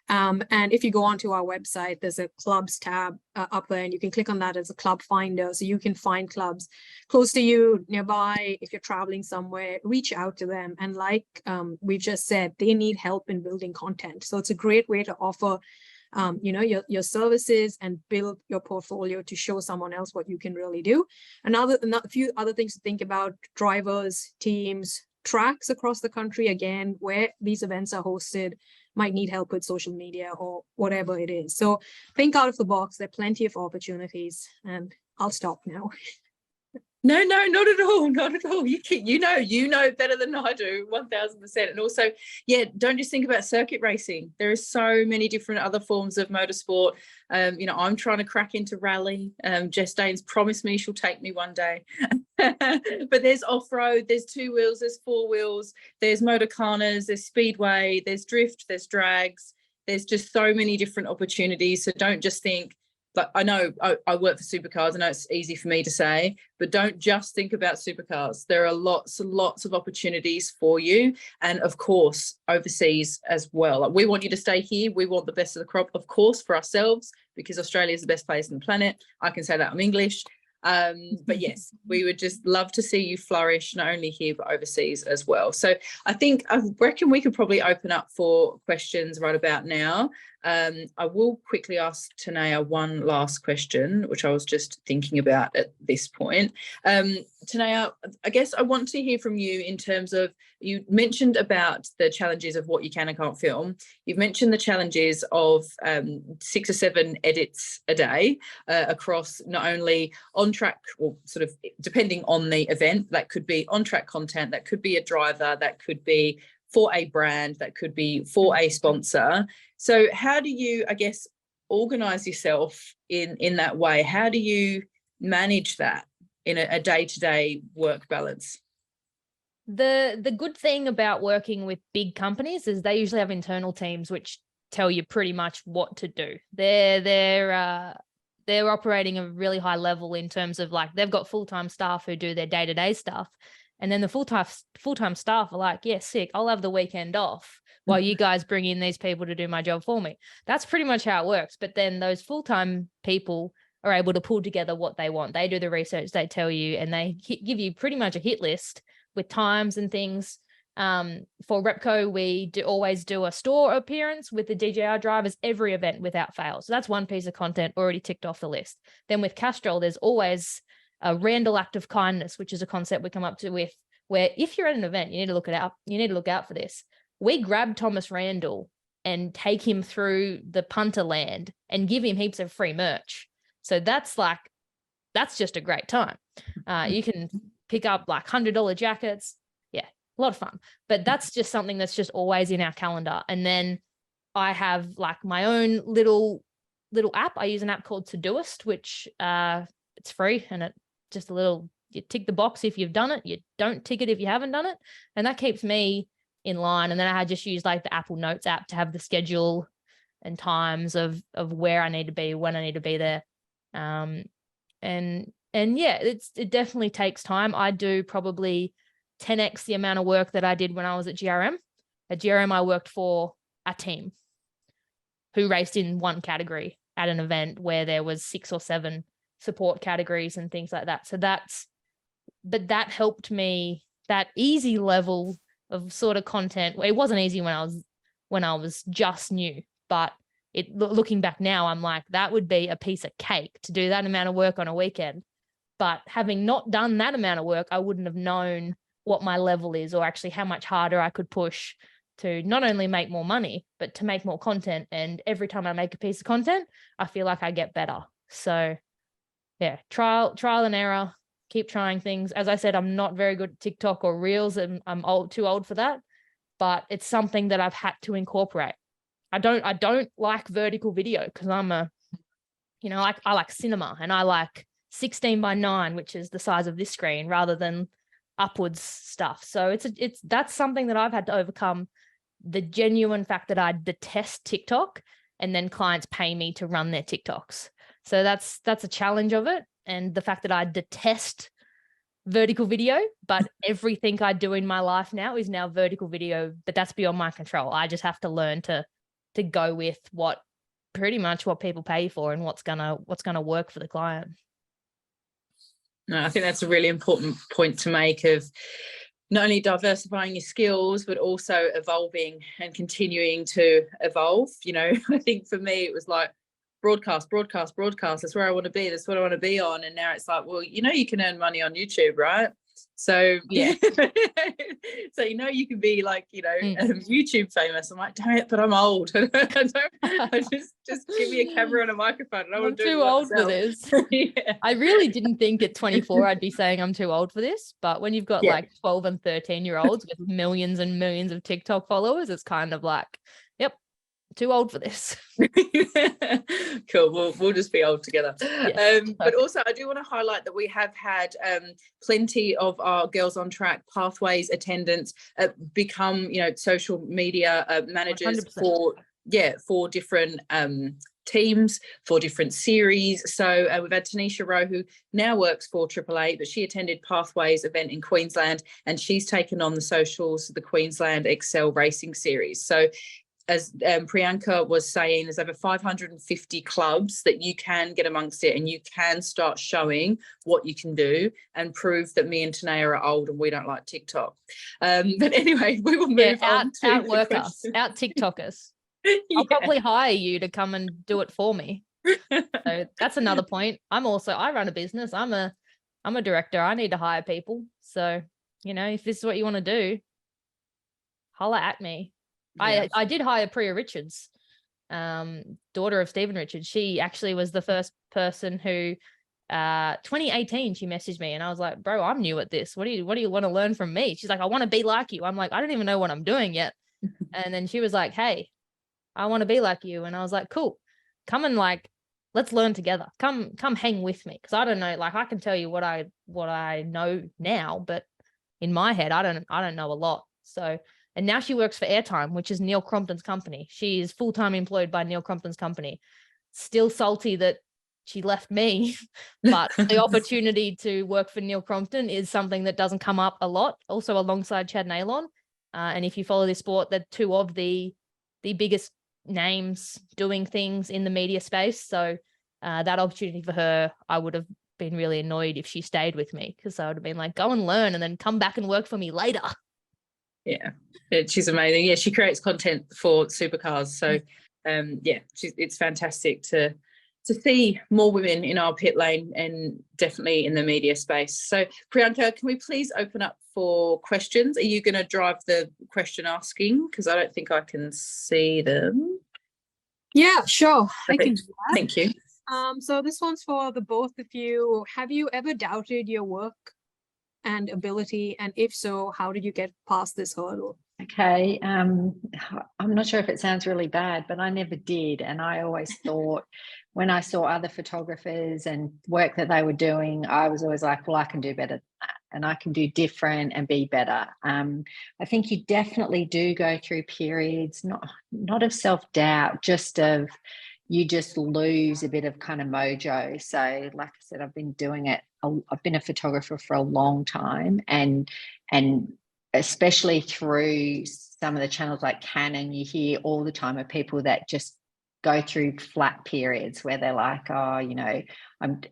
And if you go onto our website, there's a clubs tab up there, and you can click on that as a club finder. So you can find clubs close to you, nearby. If you're traveling somewhere, reach out to them. And like we've just said, they need help in building content. So it's a great way to offer your services and build your portfolio to show someone else what you can really do. A few other things to think about: drivers, teams, tracks across the country, again, where these events are hosted, might need help with social media or whatever it is. So think out of the box. There are plenty of opportunities, and I'll stop now. No, not at all. Not at all. You know better than I do, 1000%. And also, don't just think about circuit racing. There are so many different other forms of motorsport. I'm trying to crack into rally. Jess Danes promised me she'll take me one day. But there's off-road, there's 2 wheels, there's 4 wheels, there's motorcarnas, there's speedway, there's drift, there's drags. There's just so many different opportunities. So don't just think, like, I know I work for supercars. I know it's easy for me to say, but don't just think about supercars. There are lots and lots of opportunities for you. And of course, overseas as well. Like, we want you to stay here. We want the best of the crop, of course, for ourselves, because Australia is the best place on the planet. I can say that I'm English. But yes, we would just love to see you flourish, not only here, but overseas as well. So I reckon we could probably open up for questions right about now. I will quickly ask Tenayah one last question, which I was just thinking about at this point. Tenayah, I guess I want to hear from you in terms of, you mentioned about the challenges of what you can and can't film. You've mentioned the challenges of 6 or 7 edits a day across not only on-track, or sort of depending on the event, that could be on-track content, that could be a driver, that could be for a brand, that could be for a sponsor. So how do you, I guess, organise yourself in that way? How do you manage that in a day-to-day work balance? The good thing about working with big companies is they usually have internal teams which tell you pretty much what to do. They're operating a really high level in terms of, like, they've got full-time staff who do their day-to-day stuff. And then the full-time staff are like, yeah, sick, I'll have the weekend off while you guys bring in these people to do my job for me. That's pretty much how it works. But then those full-time people are able to pull together what they want. They do the research, they tell you, and they give you pretty much a hit list with times and things. For Repco, we always do a store appearance with the DJR drivers every event without fail. So that's one piece of content already ticked off the list. Then with Castrol, there's always a Randall act of kindness, which is a concept we come up to with, where if you're at an event, you need to look it up. You need to look out for this. We grab Thomas Randall and take him through the punter land and give him heaps of free merch. So that's just a great time. You can pick up like $100 jackets. Yeah, a lot of fun. But that's just something that's just always in our calendar. And then I have like my own little app. I use an app called Todoist, which it's free, and it just a little, you tick the box if you've done it, you don't tick it if you haven't done it, and that keeps me in line. And then I just use like the Apple Notes app to have the schedule and times of where I need to be, when I need to be there. And yeah, it definitely takes time. I do probably 10x the amount of work that I did when I was at GRM. At GRM, I worked for a team who raced in one category at an event where there was 6 or 7 support categories and things like that. So but that helped me, that easy level of sort of content. It wasn't easy when I was just new, but looking back now, I'm like, that would be a piece of cake to do that amount of work on a weekend. But having not done that amount of work, I wouldn't have known what my level is, or actually how much harder I could push to not only make more money, but to make more content. And every time I make a piece of content, I feel like I get better. So yeah, trial and error, keep trying things. As I said, I'm not very good at TikTok or Reels, and I'm too old for that, but it's something that I've had to incorporate. I don't like vertical video because I like cinema, and I like 16:9, which is the size of this screen, rather than upwards stuff. So that's something that I've had to overcome, the genuine fact that I detest TikTok, and then clients pay me to run their TikToks. So that's a challenge of it. And the fact that I detest vertical video, but everything I do in my life now is now vertical video, but that's beyond my control. I just have to learn to go with pretty much what people pay for and what's gonna work for the client. No, I think that's a really important point to make, of not only diversifying your skills, but also evolving and continuing to evolve. I think for me, it was like broadcast. That's where I want to be. That's what I want to be on. And now it's like, well, you can earn money on YouTube, right? So yeah, so you can be like YouTube famous. I'm like, damn it, but I'm old. I just give me a camera and a microphone. And I'm too old for this. Yeah. I really didn't think at 24 I'd be saying I'm too old for this, but when you've got like 12 and 13-year-olds with millions and millions of TikTok followers, it's kind of like, yep, too old for this. Cool. We'll just be old together. Yes, but also I do want to highlight that we have had plenty of our Girls on Track Pathways attendants become social media managers 100%. for different teams, for different series. So we've had Tanisha Rowe, who now works for AAA, but she attended Pathways event in Queensland, and she's taken on the socials, the Queensland Excel Racing Series. So as Priyanka was saying, there's over 550 clubs that you can get amongst it, and you can start showing what you can do and prove that me and Tenayah are old and we don't like TikTok. But anyway, we will move on to outwork us, out TikTokers. I'll probably hire you to come and do it for me. So that's another point. I run a business. I'm a director. I need to hire people. So, if this is what you want to do, holla at me. Yes. I did hire Priya Richards, daughter of Stephen Richards. She actually was the first person who 2018 she messaged me, and I was like, bro, I'm new at this. What do you want to learn from me? She's like, I want to be like you. I'm like, I don't even know what I'm doing yet. And then she was like, hey, I want to be like you. And I was like, cool, come and let's learn together. Come hang with me. Cause I don't know, I can tell you what I know now, but in my head, I don't know a lot. So, and now she works for Airtime, which is Neil Crompton's company. She is full-time employed by Neil Crompton's company. Still salty that she left me, but the opportunity to work for Neil Crompton is something that doesn't come up a lot. Also alongside Chad Naylon. And if you follow this sport, they're two of the biggest names doing things in the media space. So that opportunity for her, I would have been really annoyed if she stayed with me, because I would have been like, go and learn and then come back and work for me later. Yeah, she's amazing. Yeah, she creates content for supercars. So it's fantastic to see more women in our pit lane and definitely in the media space. So Priyanka, can we please open up for questions? Are you going to drive the question asking? Because I don't think I can see them. Yeah, sure. I can do that. Thank you. So this one's for the both of you. Have you ever doubted your work and ability? And if so, how did you get past this hurdle? Okay. I'm not sure if it sounds really bad, but I never did. And I always thought when I saw other photographers and work that they were doing, I was always like, well, I can do better than that. And I can do different and be better. I think you definitely do go through periods, not of self-doubt, just of you just lose a bit of kind of mojo. So like I said, I've been doing it. I've been a photographer for a long time, and especially through some of the channels like Canon, you hear all the time of people that just go through flat periods where they're like, oh, you know,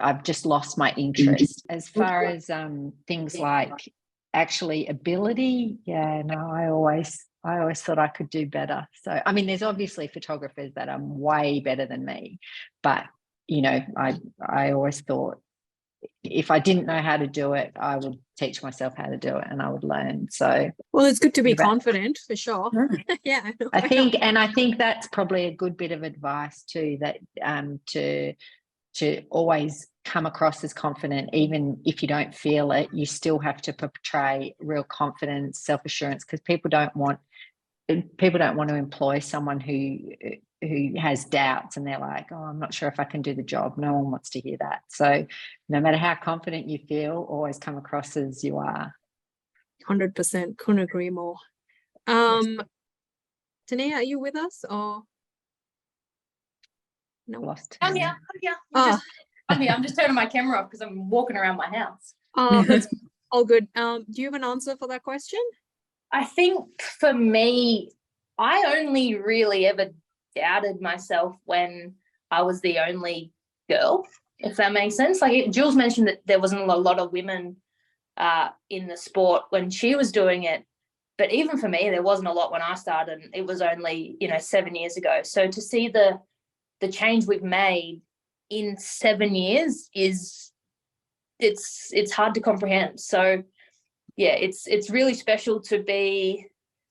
I've just lost my interest. As far as things like actually ability, yeah, no, I always thought I could do better. So, I mean, there's obviously photographers that are way better than me, but, you know, I always thought if I didn't know how to do it, I would teach myself how to do it and I would learn. So, well, it's good to be confident for sure. Yeah. I think that's probably a good bit of advice too, that to always come across as confident, even if you don't feel it. You still have to portray real confidence, self-assurance, because people don't want to employ someone who has doubts and they're like, oh, I'm not sure if I can do the job. No one wants to hear that. So no matter how confident you feel, always come across as you are. 100%. Couldn't agree more. Tenayah, are you with us or no? Lost. I'm here. I'm just turning my camera off because I'm walking around my house. That's all good. Do you have an answer for that question? I think for me, I only really ever doubted myself when I was the only girl, if that makes sense. Like Jules mentioned that there wasn't a lot of women in the sport when she was doing it. But even for me, there wasn't a lot when I started. It was only, 7 years ago. So to see the change we've made in 7 years it's hard to comprehend. So yeah, it's really special to be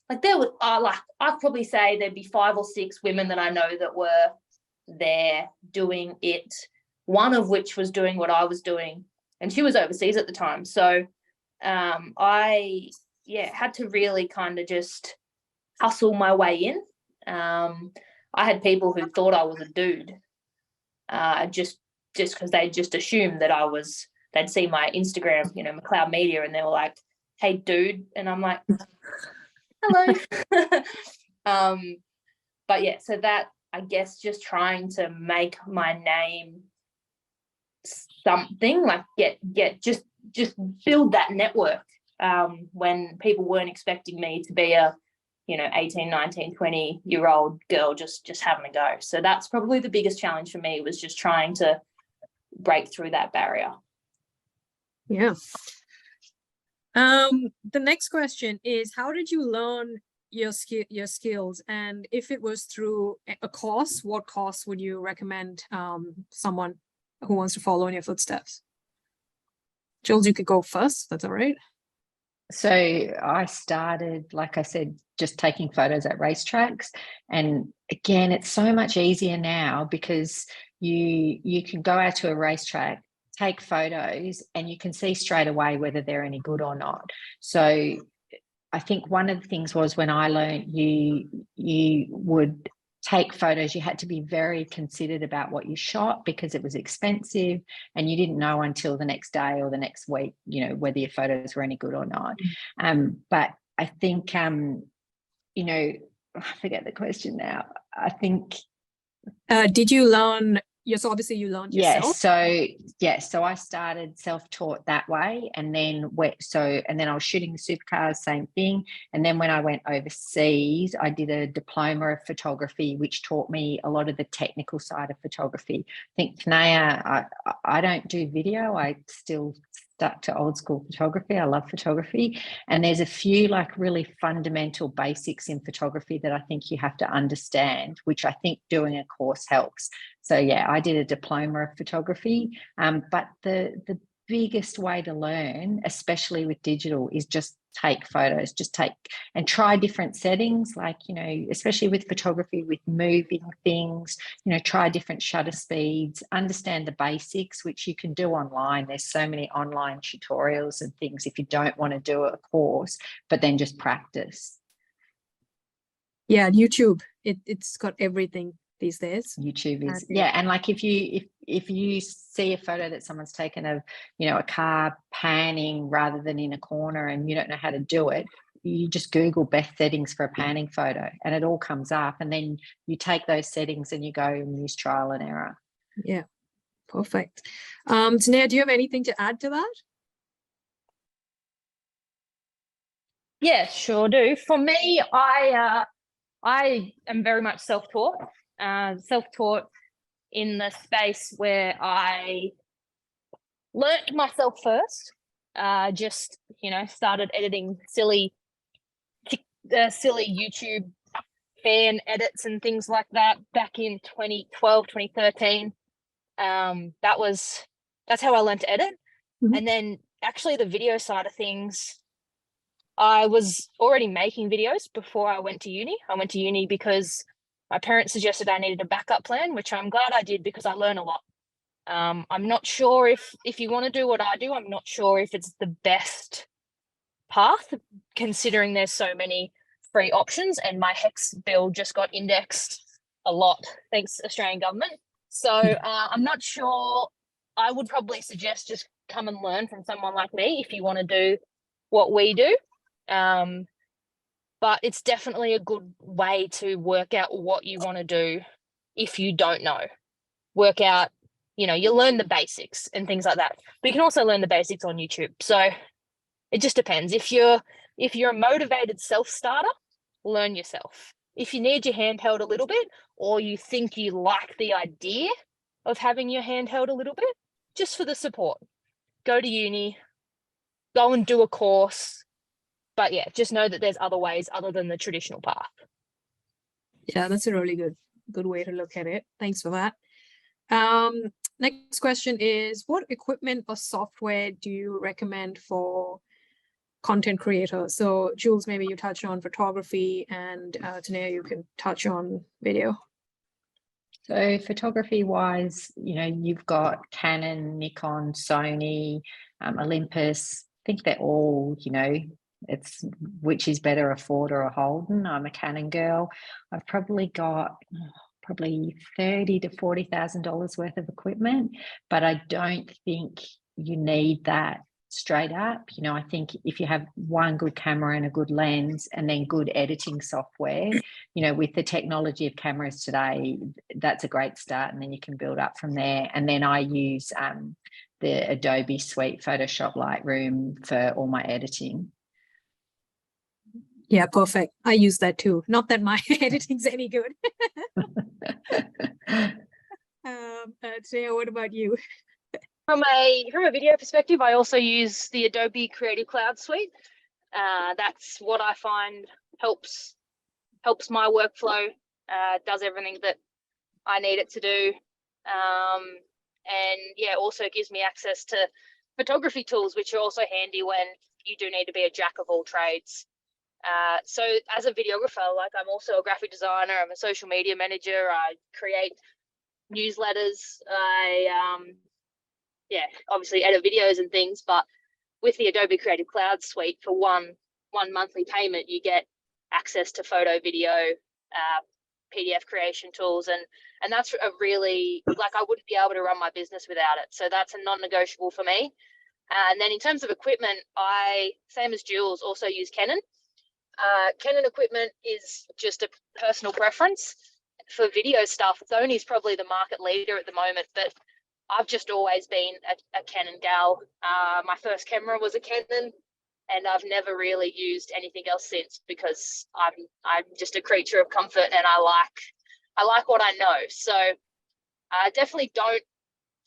like there would I'd probably say there'd be 5 or 6 women that I know that were there doing it, one of which was doing what I was doing, and she was overseas at the time. So I had to really kind of just hustle my way in. I had people who thought I was a dude, just because they just assumed that they'd see my Instagram, Mcleod Media, and they were like, hey, dude. And I'm like, hello. But yeah, so that, I guess, just trying to make my name something, like just build that network when people weren't expecting me to be a 18, 19, 20-year-old girl just having a go. So that's probably the biggest challenge for me, was just trying to break through that barrier. Yeah. The next question is, how did you learn your skills? And if it was through a course, what course would you recommend someone who wants to follow in your footsteps? Jules, you could go first. That's all right. So I started, like I said, just taking photos at racetracks. And again, it's so much easier now because you can go out to a racetrack, take photos, and you can see straight away whether they're any good or not. So I think one of the things was, when I learned, you would take photos, you had to be very considered about what you shot because it was expensive, and you didn't know until the next day or the next week, whether your photos were any good or not. But I think, I forget the question now. I think. Did you learn yes, obviously you learned Yes. yourself. So I started self-taught that way, and then I was shooting the supercars, same thing. And then when I went overseas, I did a diploma of photography, which taught me a lot of the technical side of photography. I think Tenayah, I don't do video. I still stuck to old school photography. I love photography, and there's a few like really fundamental basics in photography that I think you have to understand, which I think doing a course helps. So yeah, I did a diploma of photography, but the biggest way to learn, especially with digital, is just take photos, and try different settings, like, especially with photography, with moving things, try different shutter speeds, understand the basics, which you can do online. There's so many online tutorials and things if you don't want to do a course, but then just practice. Yeah, YouTube, it's got everything these days. YouTube is, yeah. And like if you see a photo that someone's taken of, a car panning rather than in a corner, and you don't know how to do it, you just Google best settings for a panning photo and it all comes up, and then you take those settings and you go and use trial and error. Yeah, perfect. Tenayah, do you have anything to add to that? Yeah, sure do. For me, I am very much self-taught. Self-taught in the space where I learnt myself first. Just started editing silly YouTube fan edits and things like that back in 2012, 2013. That's how I learned to edit. Mm-hmm. And then actually the video side of things, I was already making videos before I went to uni. I went to uni because my parents suggested I needed a backup plan, which I'm glad I did because I learn a lot. I'm not sure if you want to do what I do, I'm not sure if it's the best path, considering there's so many free options, and my HEX bill just got indexed a lot, thanks Australian government. So I'm not sure. I would probably suggest just come and learn from someone like me if you want to do what we do. But it's definitely a good way to work out what you want to do if you don't know. Work out, you learn the basics and things like that. But you can also learn the basics on YouTube. So it just depends. If you're a motivated self-starter, learn yourself. If you need your hand held a little bit, or you think you like the idea of having your hand held a little bit, just for the support, go to uni, go and do a course. But yeah, just know that there's other ways other than the traditional path. Yeah, that's a really good way to look at it. Thanks for that. Next question is, what equipment or software do you recommend for content creators? So Jules, maybe you touch on photography, and Tenayah, you can touch on video. So photography wise, you've got Canon, Nikon, Sony, Olympus. I think they're all, it's which is better, a Ford or a Holden. I'm a Canon girl. I've probably got $30,000 to $40,000 worth of equipment, but I don't think you need that straight up. I think if you have one good camera and a good lens and then good editing software, with the technology of cameras today, that's a great start, and then you can build up from there. And then I use the Adobe Suite, Photoshop, Lightroom for all my editing. Yeah, perfect. I use that too. Not that my editing's any good. Tenayah, what about you? From a video perspective, I also use the Adobe Creative Cloud Suite. That's what I find helps my workflow, does everything that I need it to do. And yeah, also gives me access to photography tools, which are also handy when you do need to be a jack of all trades. So as a videographer, I'm also a graphic designer, I'm a social media manager, I create newsletters, I obviously edit videos and things. But with the Adobe Creative Cloud Suite, for one monthly payment, you get access to photo, video, PDF creation tools, and that's a really, I wouldn't be able to run my business without it. So that's a non-negotiable for me. And then in terms of equipment, I, same as Jules, also use Canon. Canon equipment is just a personal preference. for video stuff, Sony's probably the market leader at the moment, but I've just always been a Canon gal. My first camera was a Canon, and I've never really used anything else since, because I'm just a creature of comfort, and I like what I know. So definitely don't,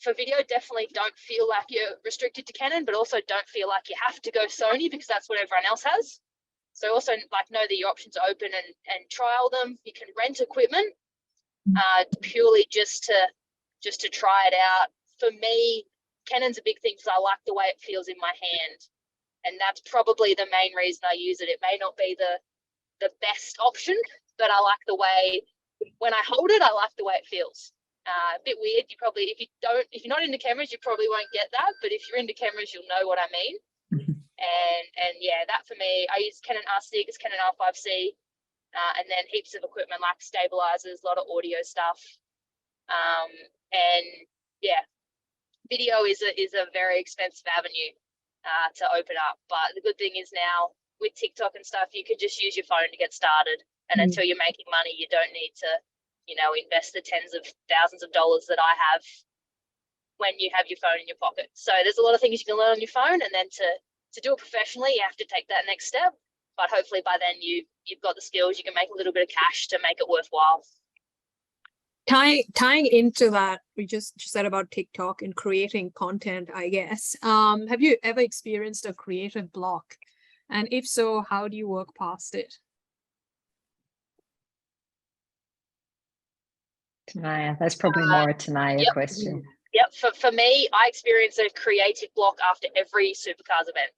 for video, definitely don't feel like you're restricted to Canon, but also don't feel like you have to go Sony because that's what everyone else has. So also like know that your options are open and trial them. You can rent equipment purely just to try it out. For me, Canon's a big thing because I like the way it feels in my hand, and that's probably the main reason I use it. It may not be the best option, but I like the way, when I hold it, I like the way it feels. A bit weird. You probably, if you're not into cameras, you probably won't get that. But if you're into cameras, you'll know what I mean. And yeah, that for me, I use Canon R6, Canon R5C, and then heaps of equipment like stabilizers, a lot of audio stuff. And yeah, video is a very expensive avenue to open up. But the good thing is now with TikTok and stuff, you could just use your phone to get started. And until you're making money, you don't need to, invest the tens of thousands of dollars that I have when you have your phone in your pocket. So there's a lot of things you can learn on your phone, and then to do it professionally, you have to take that next step. But hopefully by then you've got the skills, you can make a little bit of cash to make it worthwhile. Tying into that, we just said about TikTok and creating content, I guess. Have you ever experienced a creative block? And if so, how do you work past it? Tenayah, that's probably more a Tenayah question. Yep. For me, I experience a creative block after every Supercars event.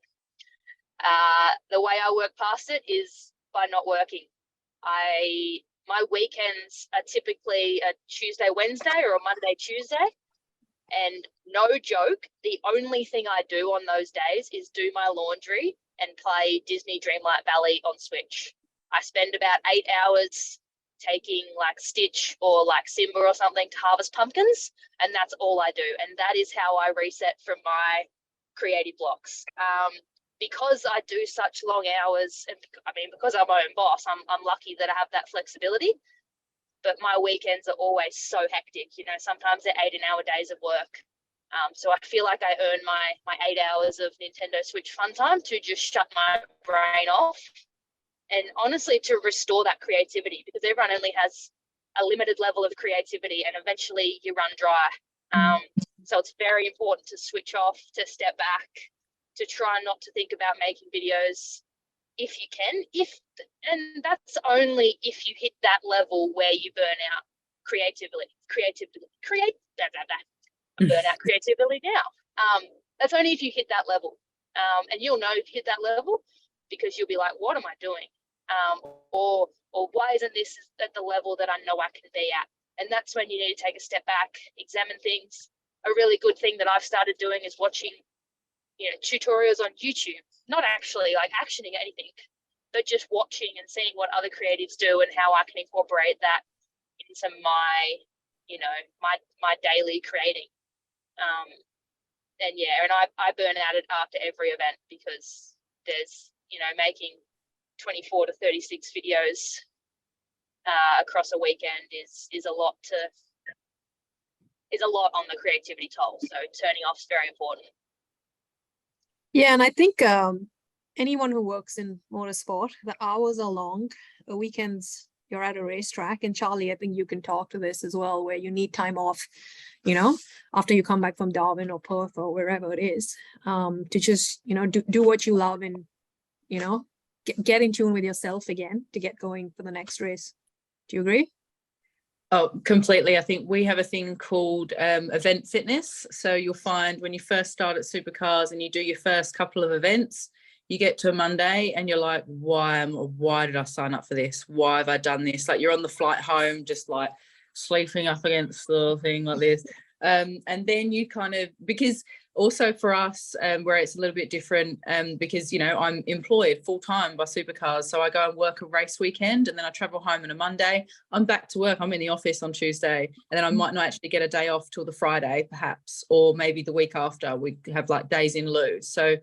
The way I work past it is by not working. My weekends are typically a Tuesday, Wednesday, or a Monday, Tuesday. And no joke, the only thing I do on those days is do my laundry and play Disney Dreamlight Valley on Switch. I spend about 8 hours taking like Stitch or like Simba or something to harvest pumpkins, and that's all I do. And that is how I reset from my creative blocks. Because I do such long hours, and because I'm my own boss, I'm lucky that I have that flexibility. But my weekends are always so hectic. Sometimes they're 8-hour days of work. So I feel like I earn my 8 hours of Nintendo Switch fun time to just shut my brain off, and honestly to restore that creativity, because everyone only has a limited level of creativity, and eventually you run dry. So it's very important to switch off, to step back, to try not to think about making videos if you can. And that's only if you hit that level where you burn out creatively now. That's only if you hit that level. And you'll know if you hit that level because you'll be like, what am I doing? Or why isn't this at the level that I know I can be at? And that's when you need to take a step back, examine things. A really good thing that I've started doing is watching tutorials on YouTube, not actually like actioning anything, but just watching and seeing what other creatives do and how I can incorporate that into my daily creating. And I burn out after every event, because there's making 24 to 36 videos across a weekend is a lot on the creativity toll. So turning off is very important. Yeah, and I think anyone who works in motorsport, the hours are long. The weekends, you're at a racetrack. And Charlie, I think you can talk to this as well, where you need time off, after you come back from Darwin or Perth or wherever it is, to just, do what you love and, get in tune with yourself again to get going for the next race. Do you agree? Oh, completely. I think we have a thing called event fitness. So you'll find when you first start at Supercars and you do your first couple of events, you get to a Monday and you're like, why did I sign up for this? Why have I done this? Like, you're on the flight home, just like sleeping up against the thing like this. And then you kind of, because also for us, where it's a little bit different, because, I'm employed full time by Supercars. So I go and work a race weekend, and then I travel home on a Monday. I'm back to work. I'm in the office on Tuesday, and then I might not actually get a day off till the Friday, perhaps, or maybe the week after. We have like days in lieu. So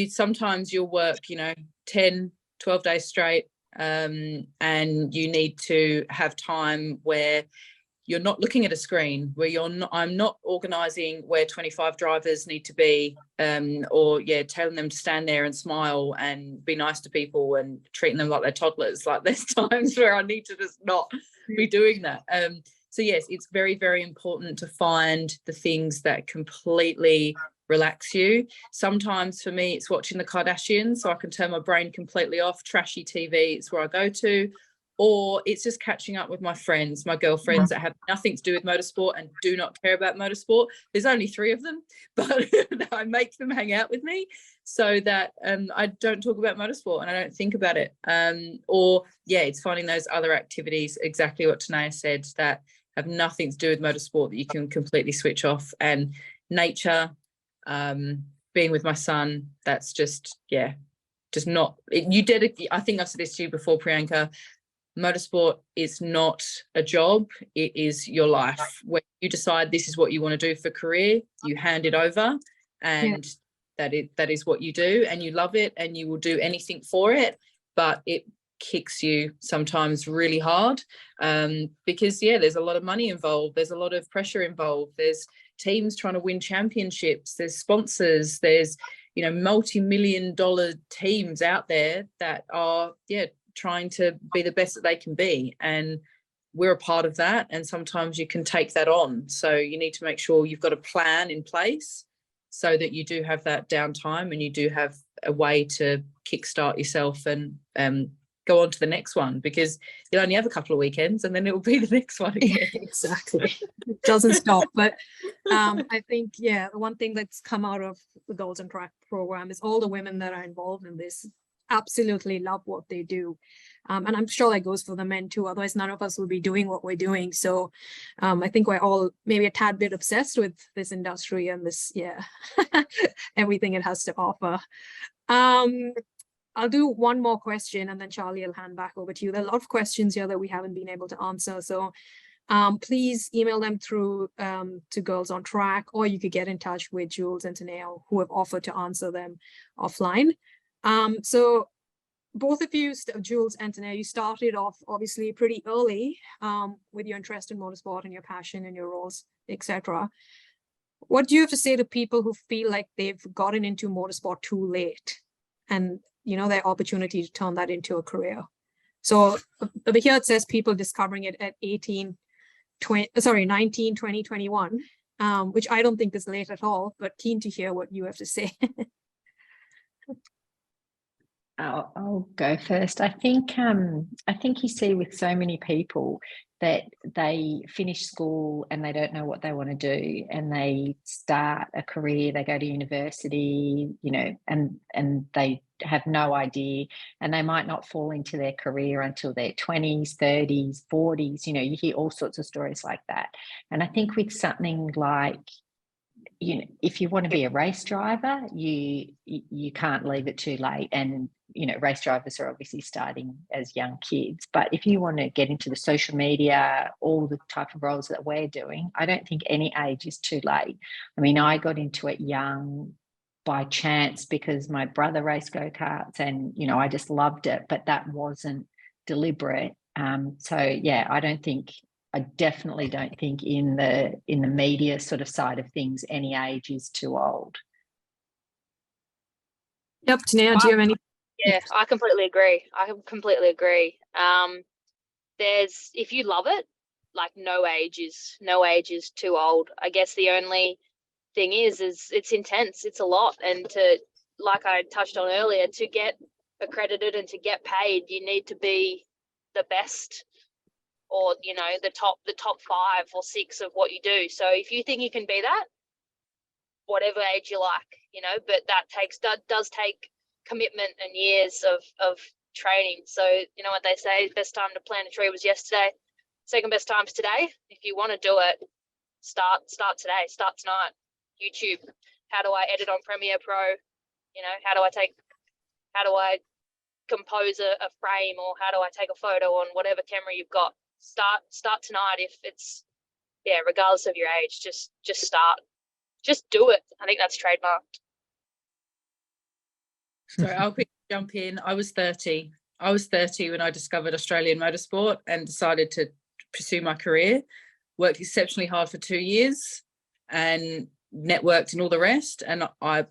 sometimes you'll work, 10, 12 days straight, and you need to have time where you're not looking at a screen, where I'm not organising where 25 drivers need to be, or telling them to stand there and smile and be nice to people and treating them like they're toddlers. Like, there's times where I need to just not be doing that. So yes, it's very, very important to find the things that completely relax you. Sometimes for me, it's watching the Kardashians, so I can turn my brain completely off. Trashy TV, it's where I go to. Or it's just catching up with my friends, my girlfriends that have nothing to do with motorsport and do not care about motorsport. There's only 3 of them, but I make them hang out with me so that I don't talk about motorsport and I don't think about it. It's finding those other activities, exactly what Tenayah said, that have nothing to do with motorsport, that you can completely switch off. And nature, being with my son, that's just not it. I think I've said this to you before, Priyanka. Motorsport is not a job, it is your life. When you decide this is what you want to do for career, you hand it over, and that is what you do, and you love it and you will do anything for it. But it kicks you sometimes really hard, because there's a lot of money involved, there's a lot of pressure involved, there's teams trying to win championships, there's sponsors, there's multi-million-dollar teams out there that are trying to be the best that they can be, and we're a part of that, and sometimes you can take that on. So you need to make sure you've got a plan in place so that you do have that downtime and you do have a way to kickstart yourself and go on to the next one, because you'll only have a couple of weekends and then it will be the next one again. Exactly. It doesn't stop. But I think, the one thing that's come out of the Girls on Track program is all the women that are involved in this absolutely love what they do, and I'm sure that goes for the men too, otherwise none of us would be doing what we're doing. So I think we're all maybe a tad bit obsessed with this industry and this everything it has to offer. I'll do one more question and then Charlie, I'll hand back over to you. There are a lot of questions here that we haven't been able to answer, so please email them through to Girls on Track, or you could get in touch with Jules and Tenayah, who have offered to answer them offline. So both of you, Jules and Tenayah, you started off obviously pretty early with your interest in motorsport and your passion and your roles, etc. What do you have to say to people who feel like they've gotten into motorsport too late and their opportunity to turn that into a career? So over here it says people discovering it at 19, 20, 21, which I don't think is late at all, but keen to hear what you have to say. I'll go first. I think you see with so many people that they finish school and they don't know what they want to do, and they start a career, they go to university, and they have no idea, and they might not fall into their career until their 20s, 30s, 40s. You hear all sorts of stories like that. And I think with something like, if you want to be a race driver, you can't leave it too late. And race drivers are obviously starting as young kids. But if you want to get into the social media, all the type of roles that we're doing, I don't think any age is too late. I mean, I got into it young by chance because my brother raced go-karts, and I just loved it, but that wasn't deliberate. I definitely don't think in the media sort of side of things, any age is too old. Yep. Tenayah, do you have any? Yeah, I completely agree. There's, if you love it, like no age is too old. I guess the only thing is it's intense. It's a lot. And like I touched on earlier, to get accredited and to get paid, you need to be the best, or the top 5 or 6 of what you do. So if you think you can be that, whatever age you like, but that does take commitment and years of training. So what they say, best time to plant a tree was yesterday, second best time's today. If you want to do it, start today, start tonight. YouTube, how do I edit on Premiere Pro? How do I compose a frame, or how do I take a photo on whatever camera you've got? Start tonight. If it's regardless of your age, just start, just do it. I think that's trademarked. So I'll quickly jump in. I was 30 I was 30 when I discovered Australian motorsport and decided to pursue my career. Worked exceptionally hard for 2 years and networked and all the rest. And I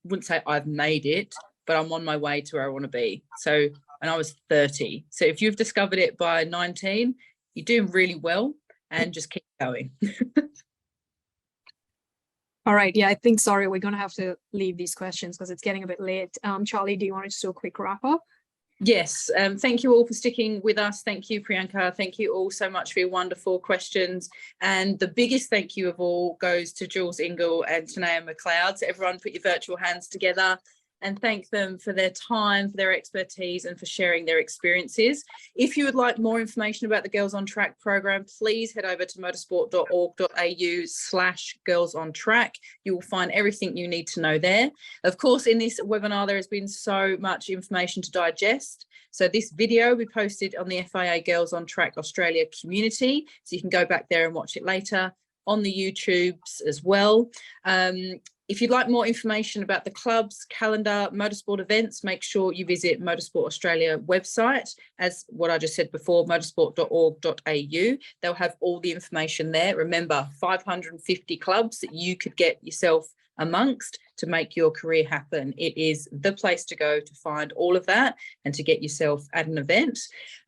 wouldn't say I've made it, but I'm on my way to where I want to be. So, and I was 30. So if you've discovered it by 19, you're doing really well, and just keep going. All right. Yeah, I think, sorry, we're going to have to leave these questions because it's getting a bit late. Charlie, do you want to just do a quick wrap up? Yes, thank you all for sticking with us. Thank you, Priyanka. Thank you all so much for your wonderful questions. And the biggest thank you of all goes to Jules, Ingall and Tenayah Mcleod. So everyone put your virtual hands together and thank them for their time, for their expertise and for sharing their experiences. If you would like more information about the Girls on Track program, please head over to motorsport.org.au/Girls on Track. You will find everything you need to know there. Of course, in this webinar, there has been so much information to digest. So this video we posted on the FIA Girls on Track Australia community, so you can go back there and watch it later on the YouTubes as well. If you'd like more information about the clubs, calendar, motorsport events, make sure you visit Motorsport Australia website, as what I just said before, motorsport.org.au. They'll have all the information there. Remember, 550 clubs that you could get yourself amongst to make your career happen. It is the place to go to find all of that and to get yourself at an event.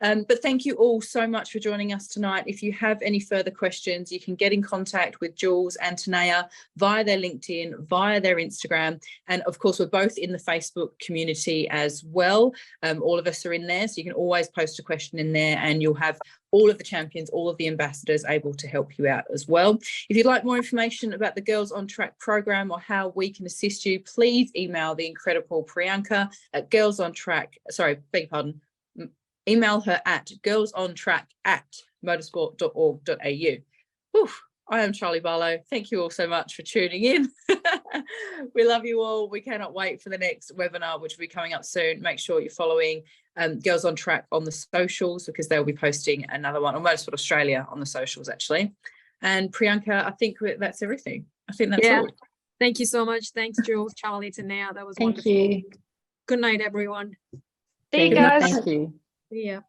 But thank you all so much for joining us tonight. If you have any further questions, you can get in contact with Jules and Tenayah via their LinkedIn, via their Instagram. And of course, we're both in the Facebook community as well. All of us are in there, so you can always post a question in there and you'll have all of the champions, all of the ambassadors able to help you out as well. If you'd like more information about the Girls on Track program or how we can assist you, please email the incredible Priyanka at email her at girlsontrack@motorsport.org.au. I am Charlie Barlow. Thank you all so much for tuning in. We love you all. We cannot wait for the next webinar, which will be coming up soon. Make sure you're following Girls on Track on the socials, because they'll be posting another one on Motorsport Australia on the socials, actually. And Priyanka, I think that's everything. I think that's all. Thank you so much. Thanks, Jules, Charlie, Tenayah. That was Thank wonderful. you. Good night, everyone. See you Good night. guys. Thank you. See ya.